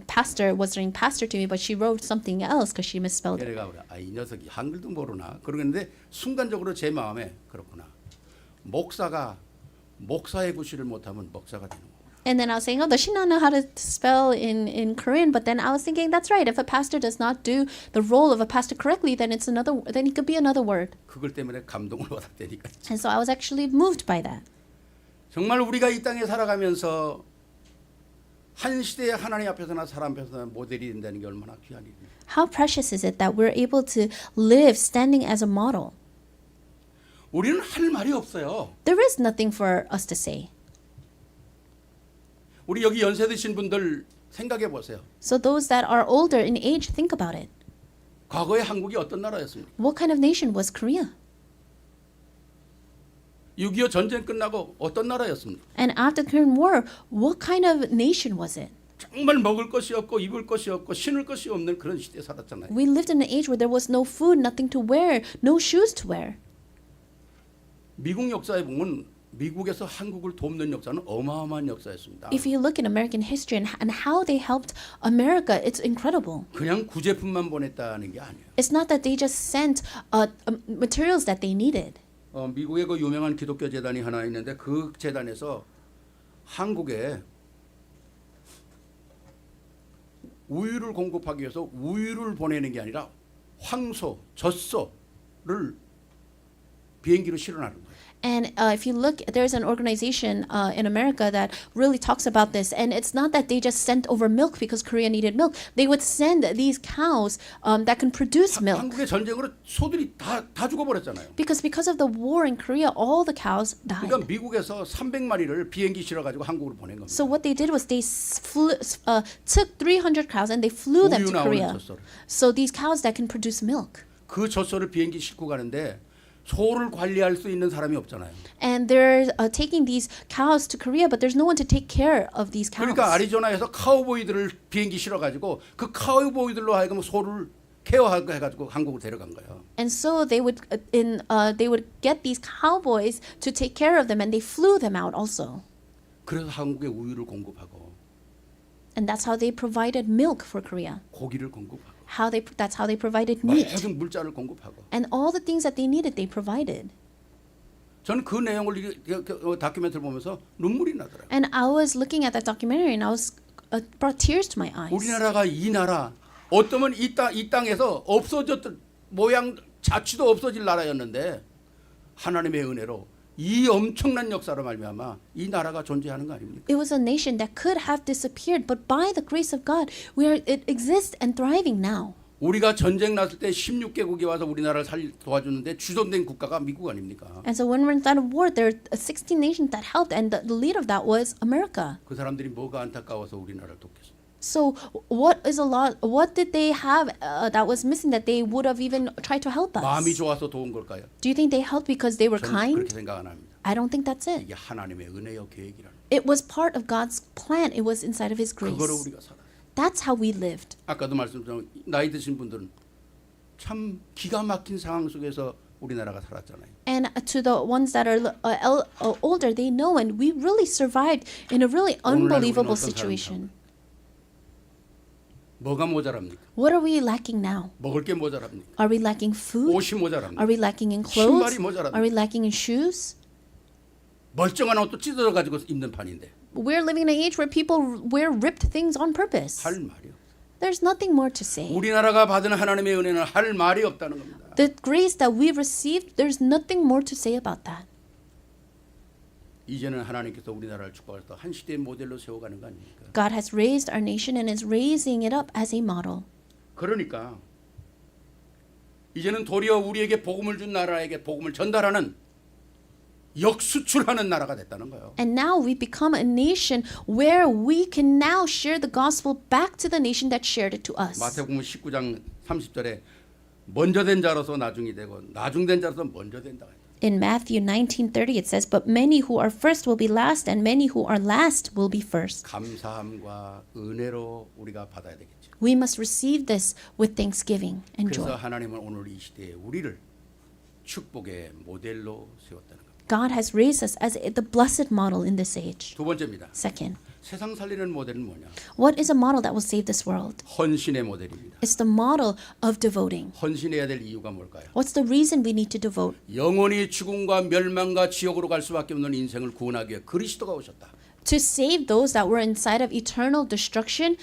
S1: pastor, was saying pastor to me, but she wrote something else because she misspelled it.
S2: 내가 이 녀석이 한글도 모르나 그러는데 순간적으로 제 마음에 그렇구나. 목사가 목사의 구실을 못하면 목사가 되는 거구나.
S1: And then I was saying, oh, does she not know how to spell in Korean? But then I was thinking, that's right. If a pastor does not do the role of a pastor correctly, then it could be another word.
S2: 그걸 때문에 감동을 받았다니까.
S1: And so I was actually moved by that.
S2: 정말 우리가 이 땅에 살아가면서 한 시대에 하나님 앞에서나 사람 앞에서나 모델이 된다는 게 얼마나 귀한 일입니까?
S1: How precious is it that we're able to live standing as a model?
S2: 우리는 할 말이 없어요.
S1: There is nothing for us to say.
S2: 우리 여기 연세 드신 분들 생각해 보세요.
S1: So those that are older in age, think about it.
S2: 과거에 한국이 어떤 나라였습니까?
S1: What kind of nation was Korea?
S2: 6.25 전쟁 끝나고 어떤 나라였습니까?
S1: And after the Korean War, what kind of nation was it?
S2: 정말 먹을 것이 없고 입을 것이 없고 신을 것이 없는 그런 시대에 살았잖아요.
S1: We lived in an age where there was no food, nothing to wear, no shoes to wear.
S2: 미국 역사에 보면 미국에서 한국을 돕는 역사는 어마어마한 역사였습니다.
S1: If you look in American history and how they helped America, it's incredible.
S2: 그냥 구제품만 보냈다는 게 아니에요.
S1: It's not that they just sent materials that they needed.
S2: 미국에 그 유명한 기독교 재단이 하나 있는데 그 재단에서 한국에 우유를 공급하기 위해서 우유를 보내는 게 아니라 황소, 젖소를 비행기로 실어나는 거예요.
S1: And if you look, there's an organization in America that really talks about this. And it's not that they just sent over milk because Korea needed milk. They would send these cows that can produce milk.
S2: 한국의 전쟁으로 소들이 다 죽어버렸잖아요.
S1: Because of the war in Korea, all the cows died.
S2: 그러니까 미국에서 300마리를 비행기 실어가지고 한국으로 보낸 겁니다.
S1: So what they did was they took 300 cows and they flew them
S2: 우유
S1: to
S2: 나오는
S1: Korea.
S2: 젖소를.
S1: So these cows that can produce milk.
S2: 그 젖소를 비행기 싣고 가는데 소를 관리할 수 있는 사람이 없잖아요.
S1: And they're taking these cows to Korea, but there's no one to take care of these cows.
S2: 그러니까 아리조나에서 카우보이들을 비행기 실어가지고 그 카우보이들로 하여금 소를 케어하고 해가지고 한국으로 데려간 거예요.
S1: And so they would get these cowboys to take care of them, and they flew them out also.
S2: 그래서 한국에 우유를 공급하고
S1: And that's how they provided milk for Korea.
S2: 고기를 공급하고
S1: That's how they provided meat.
S2: 모든 물자를 공급하고.
S1: And all the things that they needed, they provided.
S2: 저는 그 내용을 다큐멘터리 보면서 눈물이 나더라고요.
S1: And I was looking at that documentary, and I was brought tears to my eyes.
S2: 우리나라가 이 나라 어쩌면 이 땅에서 없어졌던 모양 자취도 없어질 나라였는데 하나님의 은혜로 이 엄청난 역사로 말미암아 이 나라가 존재하는 거 아닙니까?
S1: It was a nation that could have disappeared, but by the grace of God, it exists and thriving now.
S2: 우리가 전쟁 났을 때 16개국이 와서 우리나라를 도와주는데 주도된 국가가 미국 아닙니까?
S1: And so when we're in that war, there are 16 nations that helped, and the leader of that was America.
S2: 그 사람들이 뭐가 안타까워서 우리나라를 돕겠어요?
S1: So what did they have that was missing that they would have even tried to help us?
S2: 마음이 좋아서 도운 걸까요?
S1: Do you think they helped because they were
S2: 저는
S1: kind?
S2: 그렇게 생각 안 합니다.
S1: I don't think that's it.
S2: 이게 하나님의 은혜여 계획이라는
S1: It was part of God's plan. It was inside of His grace.
S2: 그거를 우리가 살아요.
S1: That's how we lived.
S2: 아까도 말씀드린 나이 드신 분들은 참 기가 막힌 상황 속에서 우리나라가 살았잖아요.
S1: And to the ones that are older, they know, and we really survived in a really unbelievable situation.
S2: 뭐가 모자랍니까?
S1: What are we lacking now?
S2: 먹을 게 모자랍니까?
S1: Are we lacking food?
S2: 옷이 모자랍니까?
S1: Are we lacking in clothes?
S2: 신발이 모자랍니까?
S1: Are we lacking in shoes?
S2: 멀쩡한 옷도 찢어져 가지고 입는 판인데
S1: We're living in an age where people wear ripped things on purpose.
S2: 할 말이 없어요.
S1: There's nothing more to say.
S2: 우리나라가 받은 하나님의 은혜는 할 말이 없다는 겁니다.
S1: The grace that we've received, there's nothing more to say about that.
S2: 이제는 하나님께서 우리나라를 축복해서 한 시대의 모델로 세워가는 거 아닙니까?
S1: God has raised our nation and is raising it up as a model.
S2: 그러니까 이제는 도리어 우리에게 복음을 준 나라에게 복음을 전달하는 역수출하는 나라가 됐다는 거예요.
S1: And now we become a nation where we can now share the gospel back to the nation that shared it to us.
S2: 마태복음 19장 30절에 먼저 된 자로서 나중이 되고 나중된 자로서 먼저 된다.
S1: In Matthew 19:30 it says, "But many who are first will be last, and many who are last will be first."
S2: 감사함과 은혜로 우리가 받아야 되겠죠.
S1: We must receive this with thanksgiving and
S2: 그래서
S1: joy.
S2: 하나님은 오늘 이 시대에 우리를 축복의 모델로 세웠다는 겁니다.
S1: God has raised us as the blessed model in this age.
S2: 두 번째입니다.
S1: Second,
S2: 세상 살리는 모델은 뭐냐?
S1: what is a model that will save this world?
S2: 헌신의 모델입니다.
S1: It's the model of devoting.
S2: 헌신해야 될 이유가 뭘까요?
S1: What's the reason we need to devote?
S2: 영원히 죽음과 멸망과 지옥으로 갈 수밖에 없는 인생을 구원하기 위해 그리스도가 오셨다.
S1: To save those that were inside of eternal destruction,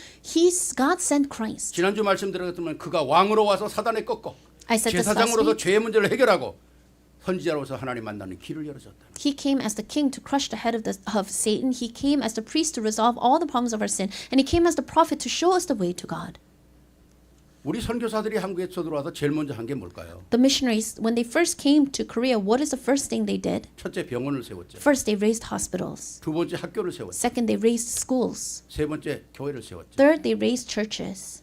S1: God sent Christ.
S2: 지난주 말씀드렸지만 그가 왕으로 와서 사단을 꺾고
S1: I said this last
S2: 제사장으로서
S1: week.
S2: 죄의 문제를 해결하고 선지자로서 하나님 만나는 길을 열어줬다.
S1: He came as the king to crush the head of Satan. He came as the priest to resolve all the problems of our sin. And he came as the prophet to show us the way to God.
S2: 우리 선교사들이 한국에 쳐들어와서 제일 먼저 한 게 뭘까요?
S1: The missionaries, when they first came to Korea, what is the first thing they did?
S2: 첫째 병원을 세웠죠.
S1: First, they raised hospitals.
S2: 두 번째 학교를 세웠죠.
S1: Second, they raised schools.
S2: 세 번째 교회를 세웠죠.
S1: Third, they raised churches.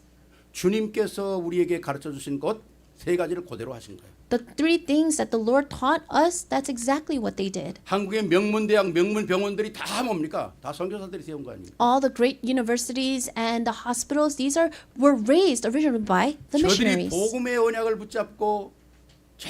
S2: 주님께서 우리에게 가르쳐 주신 것 세 가지를 그대로 하신 거예요.
S1: The three things that the Lord taught us, that's exactly what they did.
S2: 한국의 명문대학, 명문병원들이 다 뭡니까? 다 선교사들이 세운 거 아닙니까?
S1: All the great universities and the hospitals, were raised originally by the
S2: 저들이
S1: missionaries.
S2: 복음의 언약을 붙잡고 저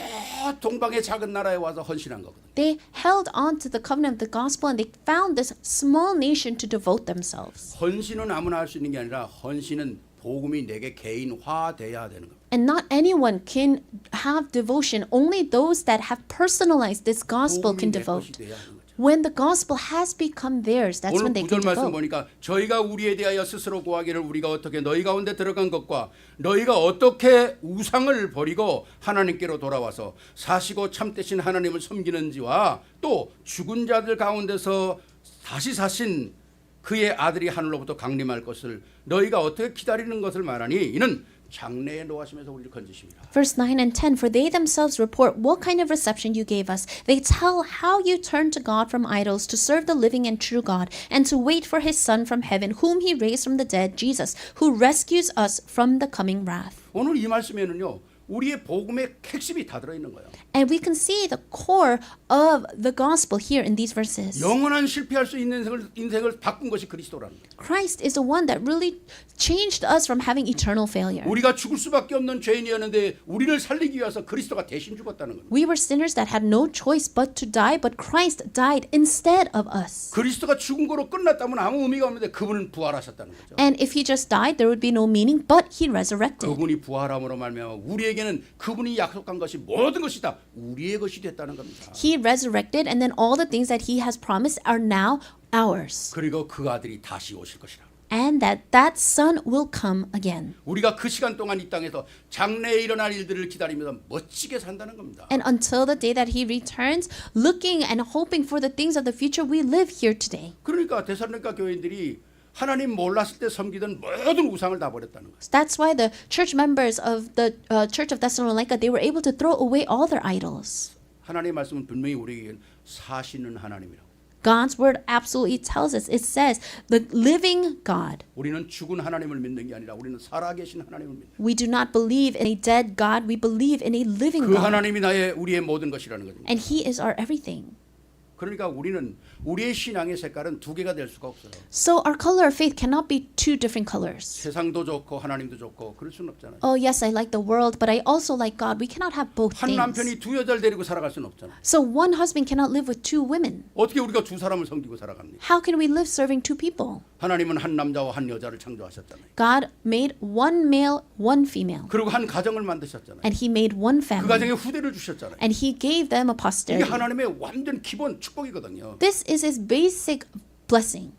S2: 동방의 작은 나라에 와서 헌신한 거거든요.
S1: They held on to the covenant of the gospel and they found this small nation to devote themselves.
S2: 헌신은 아무나 할 수 있는 게 아니라 헌신은 복음이 내게 개인화돼야 되는 겁니다.
S1: And not anyone can have devotion. Only those that have personalized this gospel
S2: 복음이
S1: can
S2: 내
S1: devote.
S2: 것이 돼야 하는 거죠.
S1: when the gospel has become theirs, that's
S2: 오늘
S1: when they
S2: 9절
S1: can
S2: 말씀
S1: go.
S2: 보니까 저희가 우리에 대하여 스스로 고하기를 우리가 어떻게 너희 가운데 들어간 것과 너희가 어떻게 우상을 버리고 하나님께로 돌아와서 사시고 참되신 하나님을 섬기는지와 또 죽은 자들 가운데서 다시 사신 그의 아들이 하늘로부터 강림할 것을 너희가 어떻게 기다리는 것을 말하니 이는 장래에 노하심에서 우리를 건지십니다.
S1: Verse 9 and 10, for they themselves report what kind of reception you gave us. They tell how you turned to God from idols to serve the living and true God and to wait for his Son from heaven, whom he raised from the dead, Jesus, who rescues us from the coming wrath.
S2: 오늘 이 말씀에는요. 우리의 복음의 핵심이 다 들어있는 거예요.
S1: And we can see the core of the gospel here in these verses.
S2: 영원한 실패할 수 있는 인생을 바꾼 것이 그리스도라는 거예요.
S1: Christ is the one that really changed us from having eternal failure.
S2: 우리가 죽을 수밖에 없는 죄인이었는데 우리를 살리기 위해서 그리스도가 대신 죽었다는 겁니다.
S1: We were sinners that had no choice but to die, but Christ died instead of us.
S2: 그리스도가 죽은 거로 끝났다면 아무 의미가 없는데 그분은 부활하셨다는 거죠.
S1: And if he just died, there would be no meaning, but he resurrected.
S2: 그분이 부활함으로 말미암아 우리에게는 그분이 약속한 것이 모든 것이 다 우리의 것이 됐다는 겁니다.
S1: He resurrected, and then all the things that he has promised are now ours.
S2: 그리고 그 아들이 다시 오실 것이라.
S1: And that son will come again.
S2: 우리가 그 시간 동안 이 땅에서 장래에 일어날 일들을 기다리면서 멋지게 산다는 겁니다.
S1: And until the day that he returns, looking and hoping for the things of the future, we live here today.
S2: 그러니까 데살로니가 교인들이 하나님 몰랐을 때 섬기던 모든 우상을 다 버렸다는 거예요.
S1: That's why the church members of the Church of Thessalonica, they were able to throw away all their idols.
S2: 하나님의 말씀은 분명히 우리에게 사시는 하나님이라고.
S1: God's word absolutely tells us. It says the living God.
S2: 우리는 죽은 하나님을 믿는 게 아니라 우리는 살아계신 하나님을 믿는.
S1: We do not believe in a dead God. We believe in a living
S2: 그
S1: God.
S2: 하나님이 우리의 모든 것이라는 거죠.
S1: And he is our everything.
S2: 그러니까 우리는 우리의 신앙의 색깔은 두 개가 될 수가 없어요.
S1: So our color of faith cannot be two different colors.
S2: 세상도 좋고 하나님도 좋고 그럴 수는 없잖아요.
S1: Oh, yes, I like the world, but I also like God. We cannot have both
S2: 한
S1: things.
S2: 남편이 두 여자를 데리고 살아갈 수는 없잖아요.
S1: So one husband cannot live with two women.
S2: 어떻게 우리가 두 사람을 섬기고 살아갑니까?
S1: How can we live serving two people?
S2: 하나님은 한 남자와 한 여자를 창조하셨잖아요.
S1: God made one male, one female.
S2: 그리고 한 가정을 만드셨잖아요.
S1: And he made one
S2: 그
S1: family.
S2: 가정에 후대를 주셨잖아요.
S1: And he gave them a
S2: 이게
S1: posterity.
S2: 하나님의 완전 기본 축복이거든요.
S1: This is his basic blessing.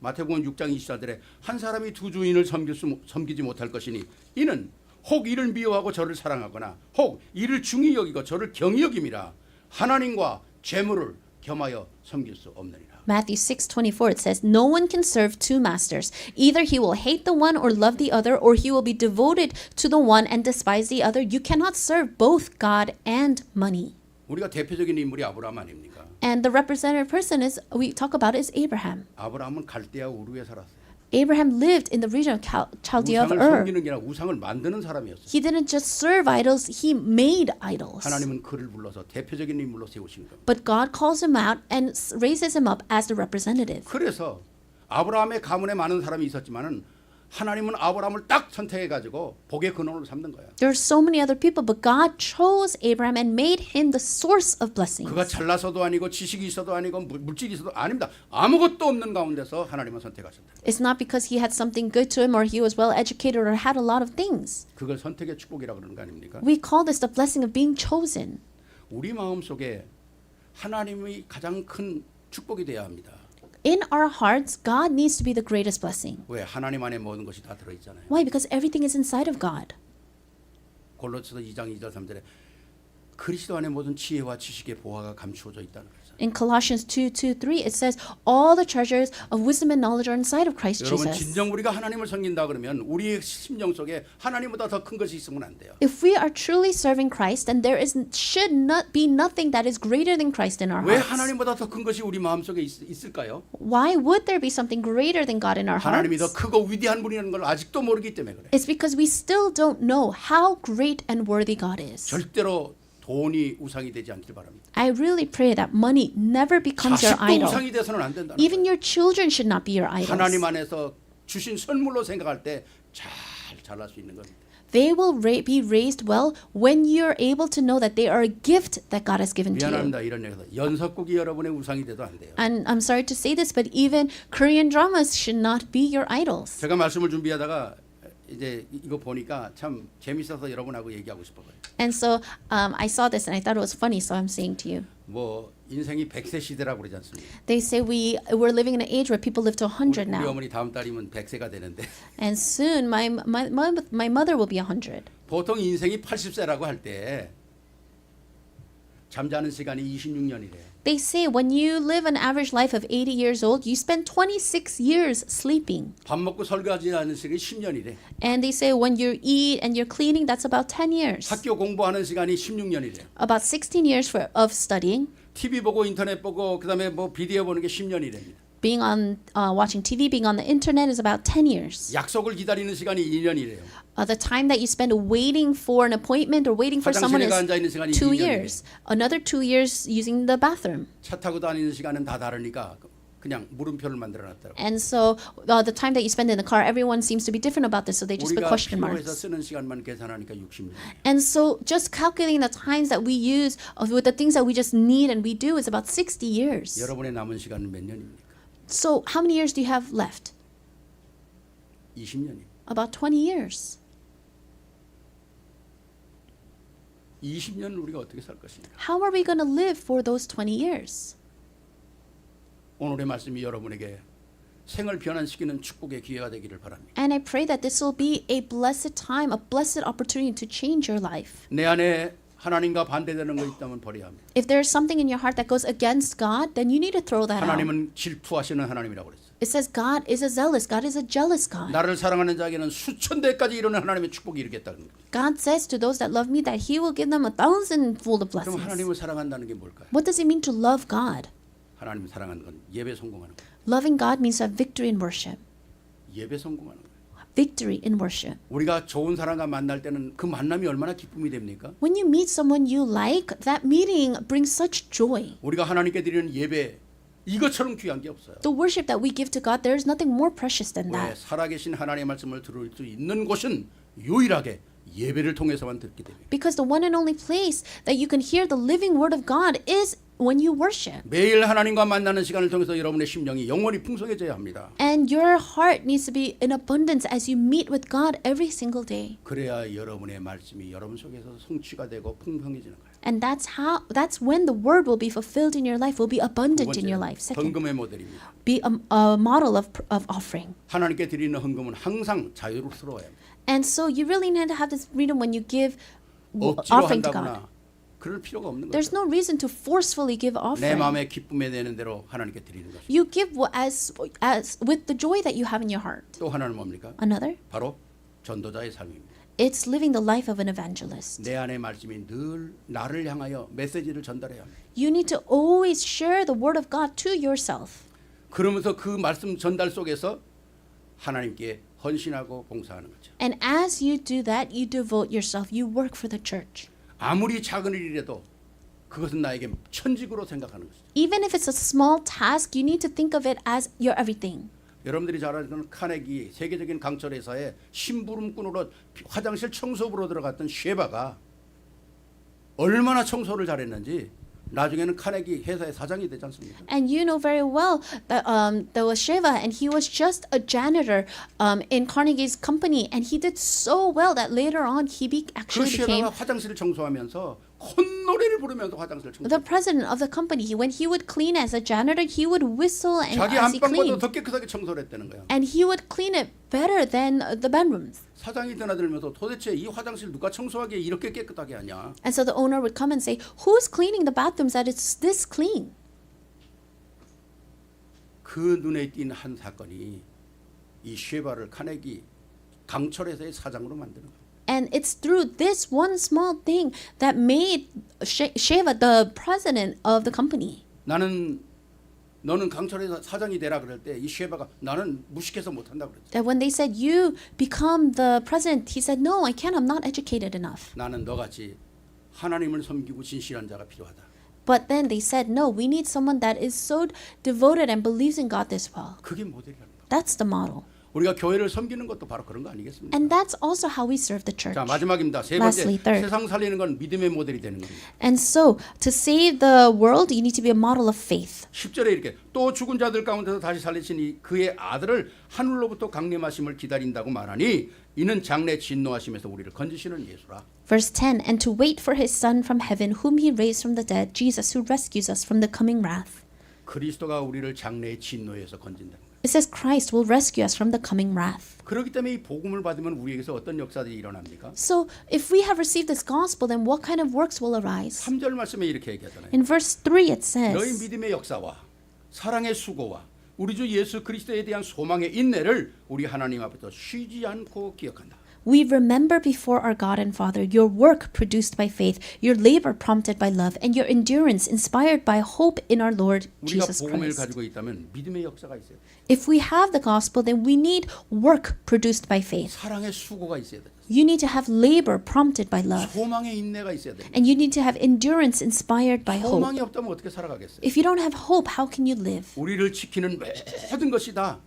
S2: 마태복음 6장 24절에 한 사람이 두 주인을 섬기지 못할 것이니 이는 혹 이를 미워하고 저를 사랑하거나 혹 이를 중히 여기고 저를 경히 여김이라 하나님과 재물을 겸하여 섬길 수 없느니라.
S1: Matthew 6:24, it says, no one can serve two masters. Either he will hate the one or love the other, or he will be devoted to the one and despise the other. You cannot serve both God and money.
S2: 우리가 대표적인 인물이 아브라함 아닙니까?
S1: And the representative person is we talk about is Abraham.
S2: 아브라함은 갈대아 우르에 살았어요.
S1: Abraham lived in the region of Chaldea of
S2: 우상을
S1: Ur.
S2: 섬기는 게 아니라 우상을 만드는 사람이었어요.
S1: He didn't just serve idols, he made idols.
S2: 하나님은 그를 불러서 대표적인 인물로 세우신 겁니다.
S1: But God calls him out and raises him up as the representative.
S2: 그래서 아브라함의 가문에 많은 사람이 있었지만은 하나님은 아브라함을 딱 선택해 가지고 복의 근원으로 삼는 거예요.
S1: There are so many other people, but God chose Abraham and made him the source of blessings.
S2: 그가 잘나서도 아니고 지식이 있어도 아니고 물질이 있어도 아닙니다. 아무것도 없는 가운데서 하나님은 선택하셨다.
S1: It's not because he had something good to him or he was well educated or had a lot of things.
S2: 그걸 선택의 축복이라고 그러는 거 아닙니까?
S1: We call this the blessing of being chosen.
S2: 우리 마음속에 하나님이 가장 큰 축복이 돼야 합니다.
S1: In our hearts, God needs to be the greatest blessing.
S2: 왜? 하나님 안에 모든 것이 다 들어 있잖아요.
S1: Why? Because everything is inside of God.
S2: 골로새서 2장 2절 3절에 그리스도 안에 모든 지혜와 지식의 보화가 감추어져 있다는 거죠.
S1: In Colossians 2:2-3, it says, all the treasures of wisdom and knowledge are inside of Christ
S2: 여러분
S1: Jesus.
S2: 진정 우리가 하나님을 섬긴다 그러면 우리의 심령 속에 하나님보다 더 큰 것이 있으면 안 돼요.
S1: If we are truly serving Christ, then there should not be nothing that is greater than Christ in our
S2: 왜
S1: hearts.
S2: 하나님보다 더 큰 것이 우리 마음속에 있을까요?
S1: Why would there be something greater than God in our
S2: 하나님이 더
S1: hearts?
S2: 크고 위대한 분이라는 걸 아직도 모르기 때문에 그래요.
S1: It's because we still don't know how great and worthy God is.
S2: 절대로 돈이 우상이 되지 않길 바랍니다.
S1: I really pray that money never becomes your
S2: 자식도
S1: idol.
S2: 우상이 돼서는 안 된다는
S1: Even
S2: 거예요.
S1: your children should not be your
S2: 하나님
S1: idols.
S2: 안에서 주신 선물로 생각할 때 잘 잘할 수 있는 겁니다.
S1: They will be raised well when you're able to know that they are a gift that God has given to you.
S2: 미안합니다. 이런 얘기해서 연석국이 여러분의 우상이 돼도 안 돼요.
S1: And I'm sorry to say this, but even Korean dramas should not be your idols.
S2: 제가 말씀을 준비하다가 이제 이거 보니까 참 재밌어서 여러분하고 얘기하고 싶어요.
S1: And so I saw this and I thought it was funny, so I'm saying to you.
S2: 뭐 인생이 100세 시대라고 그러지 않습니까?
S1: They say we're living in an age where people live to 100
S2: 우리
S1: now.
S2: 어머니 다음 달이면 100세가 되는데
S1: And soon my mother will be 100.
S2: 보통 인생이 80세라고 할 때 잠자는 시간이 26년이래요.
S1: They say when you live an average life of 80 years old, you spend 26 years sleeping.
S2: 밥 먹고 설거지 하는 시간이 10년이래.
S1: And they say when you eat and you're cleaning, that's about 10 years.
S2: 학교 공부하는 시간이 16년이래.
S1: About 16 years of studying.
S2: TV 보고 인터넷 보고 그다음에 뭐 비디오 보는 게 10년이랍니다.
S1: Being on watching TV, being on the internet is about 10 years.
S2: 약속을 기다리는 시간이 2년이래요.
S1: The time that you spend waiting for an appointment or waiting for someone
S2: 화장실에
S1: is
S2: 앉아 있는 시간이
S1: 2
S2: 2년이래.
S1: years. Another 2 years using the bathroom.
S2: 차 타고 다니는 시간은 다 다르니까 그냥 물음표를 만들어 놨더라고요.
S1: And so the time that you spend in the car, everyone seems to be different about this, so they just put
S2: 우리가
S1: question
S2: 필요해서
S1: marks.
S2: 쓰는 시간만 계산하니까 60년.
S1: And so just calculating the times that we use with the things that we just need and we do is about 60 years.
S2: 여러분의 남은 시간은 몇 년입니까?
S1: So how many years do you have left?
S2: 20년이요.
S1: About 20 years.
S2: 20년 우리가 어떻게 살 것인가?
S1: How are we going to live for those 20 years?
S2: 오늘의 말씀이 여러분에게 생을 변환시키는 축복의 기회가 되기를 바랍니다.
S1: And I pray that this will be a blessed time, a blessed opportunity to change your life.
S2: 내 안에 하나님과 반대되는 거 있다면 버려야 합니다.
S1: If there's something in your heart that goes against God, then you need to throw that out.
S2: 하나님은 질투하시는 하나님이라고 그랬어요.
S1: It says God is a zealous, God is a jealous God.
S2: 나를 사랑하는 자에게는 수천 대까지 이르는 하나님의 축복이 이르겠다는 거예요.
S1: God says to those that love me that He will give them 1,000-fold of
S2: 그럼
S1: blessings.
S2: 하나님을 사랑한다는 게 뭘까요?
S1: What does it mean to love God?
S2: 하나님을 사랑하는 건 예배 성공하는 거예요.
S1: Loving God means to have victory in worship.
S2: 예배 성공하는 거예요.
S1: Victory in worship.
S2: 우리가 좋은 사람과 만날 때는 그 만남이 얼마나 기쁨이 됩니까?
S1: When you meet someone you like, that meeting brings such joy.
S2: 우리가 하나님께 드리는 예배 이것처럼 귀한 게 없어요.
S1: The worship that we give to God, there is nothing more precious than
S2: 왜
S1: that.
S2: 살아계신 하나님의 말씀을 들을 수 있는 곳은 유일하게 예배를 통해서만 듣게 됩니다.
S1: Because the one and only place that you can hear the living word of God is when you worship.
S2: 매일 하나님과 만나는 시간을 통해서 여러분의 심령이 영원히 풍성해져야 합니다.
S1: And your heart needs to be in abundance as you meet with God every single day.
S2: 그래야 여러분의 말씀이 여러분 속에서 성취가 되고 풍성해지는 거예요.
S1: And that's when the word will be fulfilled in your life, will be
S2: 두
S1: abundant in your
S2: 번째는
S1: life. Second,
S2: 헌금의 모델입니다.
S1: be a model of offering.
S2: 하나님께 드리는 헌금은 항상 자유스러워야 합니다.
S1: And so you really need to have this freedom when you give
S2: 억지로
S1: offering to God.
S2: 한다거나 그럴 필요가 없는
S1: There's
S2: 거죠.
S1: no reason to forcefully give
S2: 내
S1: offering.
S2: 마음의 기쁨에 되는 대로 하나님께 드리는 것입니다.
S1: You give as with the joy that you have in your heart.
S2: 또 하나는 뭡니까?
S1: Another,
S2: 바로 전도자의 삶입니다.
S1: it's living the life of an evangelist.
S2: 내 안의 말씀이 늘 나를 향하여 메시지를 전달해야 합니다.
S1: You need to always share the word of God to yourself.
S2: 그러면서 그 말씀 전달 속에서 하나님께 헌신하고 봉사하는 거죠.
S1: And as you do that, you devote yourself. You work for the church.
S2: 아무리 작은 일이라도 그것은 나에게 천직으로 생각하는 것이죠.
S1: Even if it's a small task, you need to think of it as your everything.
S2: 여러분들이 잘 아는 카네기 세계적인 강철 회사의 심부름꾼으로 화장실 청소부로 들어갔던 쉐바가 얼마나 청소를 잘했는지 나중에는 카네기 회사의 사장이 되지 않습니까?
S1: And you know very well that there was Sheva, and he was just a janitor in Carnegie's company, and he did so well that later on he
S2: 그
S1: actually became
S2: 쉐바가 화장실을 청소하면서 콧노래를 부르면서 화장실을 청소.
S1: the president of the company. When he would clean as a janitor, he would whistle and
S2: 자기
S1: as he
S2: 안방보다
S1: cleaned,
S2: 더 깨끗하게 청소를 했다는 거야.
S1: and he would clean it better than the bedrooms.
S2: 사장이 드나들면서 도대체 이 화장실 누가 청소하게 이렇게 깨끗하게 하냐?
S1: And so the owner would come and say, "Who's cleaning the bathrooms that it's this clean?"
S2: 그 눈에 띈 한 사건이 이 쉐바를 카네기 강철회사의 사장으로 만드는 거야.
S1: And it's through this one small thing that made Sheva the president of the company.
S2: 너는 강철회사 사장이 되라 그럴 때 이 쉐바가 나는 무식해서 못한다 그랬지.
S1: That when they said, "You become the president," he said, "No, I can't. I'm not educated enough."
S2: 나는 너같이 하나님을 섬기고 진실한 자가 필요하다.
S1: But then they said, "No, we need someone that is so devoted and believes in God this well."
S2: 그게 모델이라는 거야.
S1: That's the model.
S2: 우리가 교회를 섬기는 것도 바로 그런 거 아니겠습니까?
S1: And that's also how we serve the church.
S2: 자, 마지막입니다. 세
S1: Lastly,
S2: 번째,
S1: third.
S2: 세상 살리는 건 믿음의 모델이 되는 겁니다.
S1: And so, to save the world, you need to be a model of faith.
S2: 10절에 이렇게 또 죽은 자들 가운데서 다시 살리시니 그의 아들을 하늘로부터 강림하심을 기다린다고 말하니 이는 장래 진노하심에서 우리를 건지시는 예수라.
S1: Verse 10, and to wait for his son from heaven, whom he raised from the dead, Jesus, who rescues us from the coming wrath.
S2: 그리스도가 우리를 장래의 진노에서 건진다.
S1: It says Christ will rescue us from the coming wrath.
S2: 그렇기 때문에 이 복음을 받으면 우리에게서 어떤 역사들이 일어납니까?
S1: So, if we have received this gospel, then what kind of works will arise?
S2: 3절 말씀에 이렇게 얘기하잖아요.
S1: In verse 3, it
S2: 너희
S1: says,
S2: 믿음의 역사와 사랑의 수고와 우리 주 예수 그리스도에 대한 소망의 인내를 우리 하나님 앞에서 쉬지 않고 기억한다.
S1: We remember before our God and Father your work produced by faith, your labor prompted by love, and your endurance inspired by hope in our Lord
S2: 우리가
S1: Jesus
S2: 복음을
S1: Christ.
S2: 가지고 있다면 믿음의 역사가 있어야 돼.
S1: If we have the gospel, then we need work produced by faith.
S2: 사랑의 수고가 있어야 돼.
S1: You need to have labor prompted by love.
S2: 소망의 인내가 있어야 돼.
S1: And you need to have endurance inspired by hope.
S2: 소망이 없다면 어떻게 살아가겠어요?
S1: If you don't have hope, how can you live?
S2: 우리를 지키는 모든 것이 다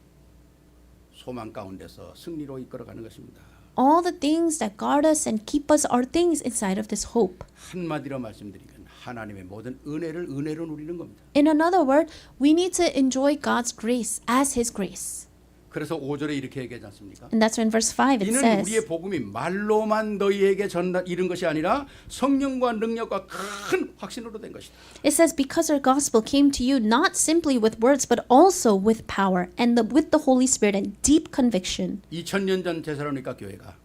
S2: 소망 가운데서 승리로 이끌어가는 것입니다.
S1: All the things that guard us and keep us are things inside of this hope.
S2: 한마디로 말씀드리면 하나님의 모든 은혜로 누리는 겁니다.
S1: In another word, we need to enjoy God's grace as His grace.
S2: 그래서 5절에 이렇게 얘기하지 않습니까?
S1: And that's when verse 5 it
S2: 이는
S1: says,
S2: 우리의 복음이 말로만 너희에게 이른 것이 아니라 성령과 능력과 큰 확신으로 된 것이다.
S1: it says, because our gospel came to you not simply with words, but also with power and with the Holy Spirit and deep conviction.
S2: 2000년 전 데살로니가 교회가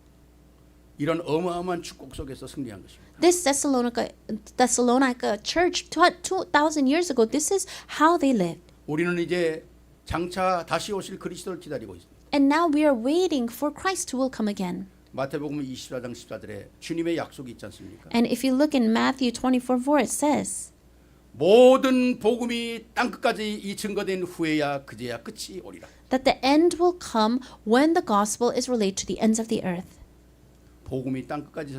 S2: 이런 어마어마한 축복 속에서 승리한 것입니다.
S1: This Thessalonica church 2,000 years ago, this is how they lived.
S2: 우리는 이제 장차 다시 오실 그리스도를 기다리고 있습니다.
S1: And now we are waiting for Christ who will come again.
S2: 마태복음 24장 14절에 주님의 약속이 있지 않습니까?
S1: And if you look in Matthew 24:4, it says,
S2: 모든 복음이 땅 끝까지 이 증거된 후에야 그제야 끝이 오리라.
S1: that the end will come when the gospel is relayed to the ends of the earth.
S2: 복음이 땅 끝까지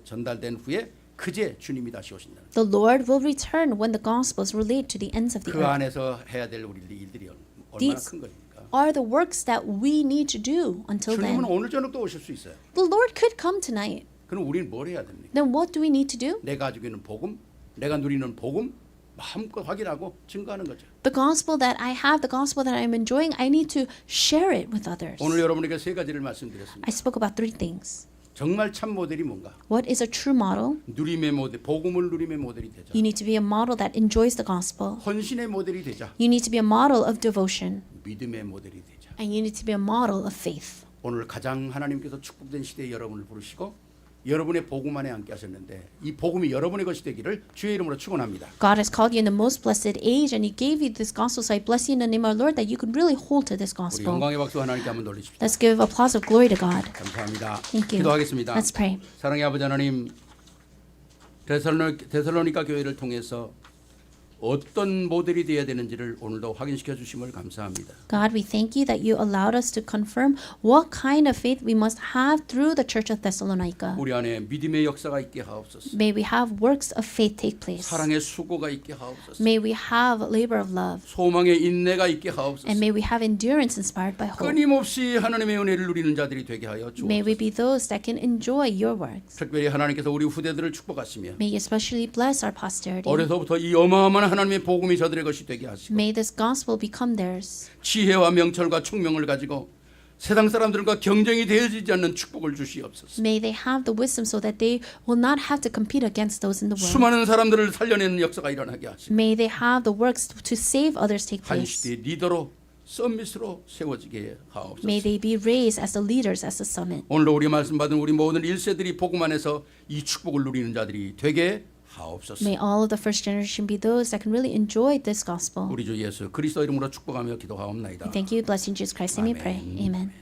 S2: 전달된 후에 그제 주님이 다시 오신다.
S1: The Lord will return when the gospel is relayed to the ends of the
S2: 그
S1: earth.
S2: 안에서 해야 될 우리 일들이 얼마나
S1: These
S2: 큰 겁니까?
S1: are the works that we need to do until
S2: 주님은
S1: then.
S2: 오늘 저녁도 오실 수 있어요.
S1: The Lord could come tonight.
S2: 그럼 우리는 뭘 해야 됩니까?
S1: Then what do we need to do?
S2: 내가 가지고 있는 복음, 내가 누리는 복음 마음껏 확인하고 증거하는 거죠.
S1: The gospel that I have, the gospel that I'm enjoying, I need to share it with others.
S2: 오늘 여러분에게 세 가지를 말씀드렸습니다.
S1: I spoke about three things.
S2: 정말 참 모델이 뭔가?
S1: What is a true model?
S2: 누림의 모델, 복음을 누림의 모델이 되자.
S1: You need to be a model that enjoys the gospel.
S2: 헌신의 모델이 되자.
S1: You need to be a model of devotion.
S2: 믿음의 모델이 되자.
S1: And you need to be a model of faith.
S2: 오늘 가장 하나님께서 축복된 시대에 여러분을 부르시고 여러분의 복음 안에 함께 하셨는데 이 복음이 여러분의 것이 되기를 주의 이름으로 축원합니다.
S1: God has called you in the most blessed age and He gave you this gospel. So I bless you in the name of our Lord that you could really hold to this
S2: 우리
S1: gospel.
S2: 영광의 박수 하나님께 한번 돌리십시오.
S1: Let's give applause of glory to God.
S2: 감사합니다.
S1: Thank you.
S2: 기도하겠습니다.
S1: Let's pray.
S2: 사랑의 아버지 하나님, 데살로니가 교회를 통해서 어떤 모델이 되어야 되는지를 오늘도 확인시켜 주심을 감사합니다.
S1: God, we thank you that you allowed us to confirm what kind of faith we must have through the Church of Thessalonica.
S2: 우리 안에 믿음의 역사가 있게 하옵소서.
S1: May we have works of faith take place.
S2: 사랑의 수고가 있게 하옵소서.
S1: May we have labor of love.
S2: 소망의 인내가 있게 하옵소서.
S1: And may we have endurance inspired by hope.
S2: 끊임없이 하나님의 은혜를 누리는 자들이 되게 하여
S1: May we
S2: 주옵소서.
S1: be those that can enjoy your works.
S2: 특별히 하나님께서 우리 후대들을 축복하시며
S1: May you especially bless our posterity.
S2: 어려서부터 이 어마어마한 하나님의 복음이 저들의 것이 되게 하시고
S1: May this gospel become theirs.
S2: 지혜와 명철과 총명을 가지고 세상 사람들과 경쟁이 되어지지 않는 축복을 주시옵소서.
S1: May they have the wisdom so that they will not have to compete against those in the world.
S2: 수많은 사람들을 살려내는 역사가 일어나게 하시고
S1: May they have the works to save others take
S2: 한
S1: place.
S2: 시대의 리더로 서밋으로 세워지게 하옵소서.
S1: May they be raised as the leaders as the summit.
S2: 오늘도 우리 말씀 받은 우리 모든 1세들이 복음 안에서 이 축복을 누리는 자들이 되게 하옵소서.
S1: May all of the first generation be those that can really enjoy this gospel.
S2: 우리 주 예수 그리스도 이름으로 축복하며 기도하옵나이다.
S1: Thank you. Blessing Jesus Christ. Name we pray.
S2: 아멘.
S1: Amen.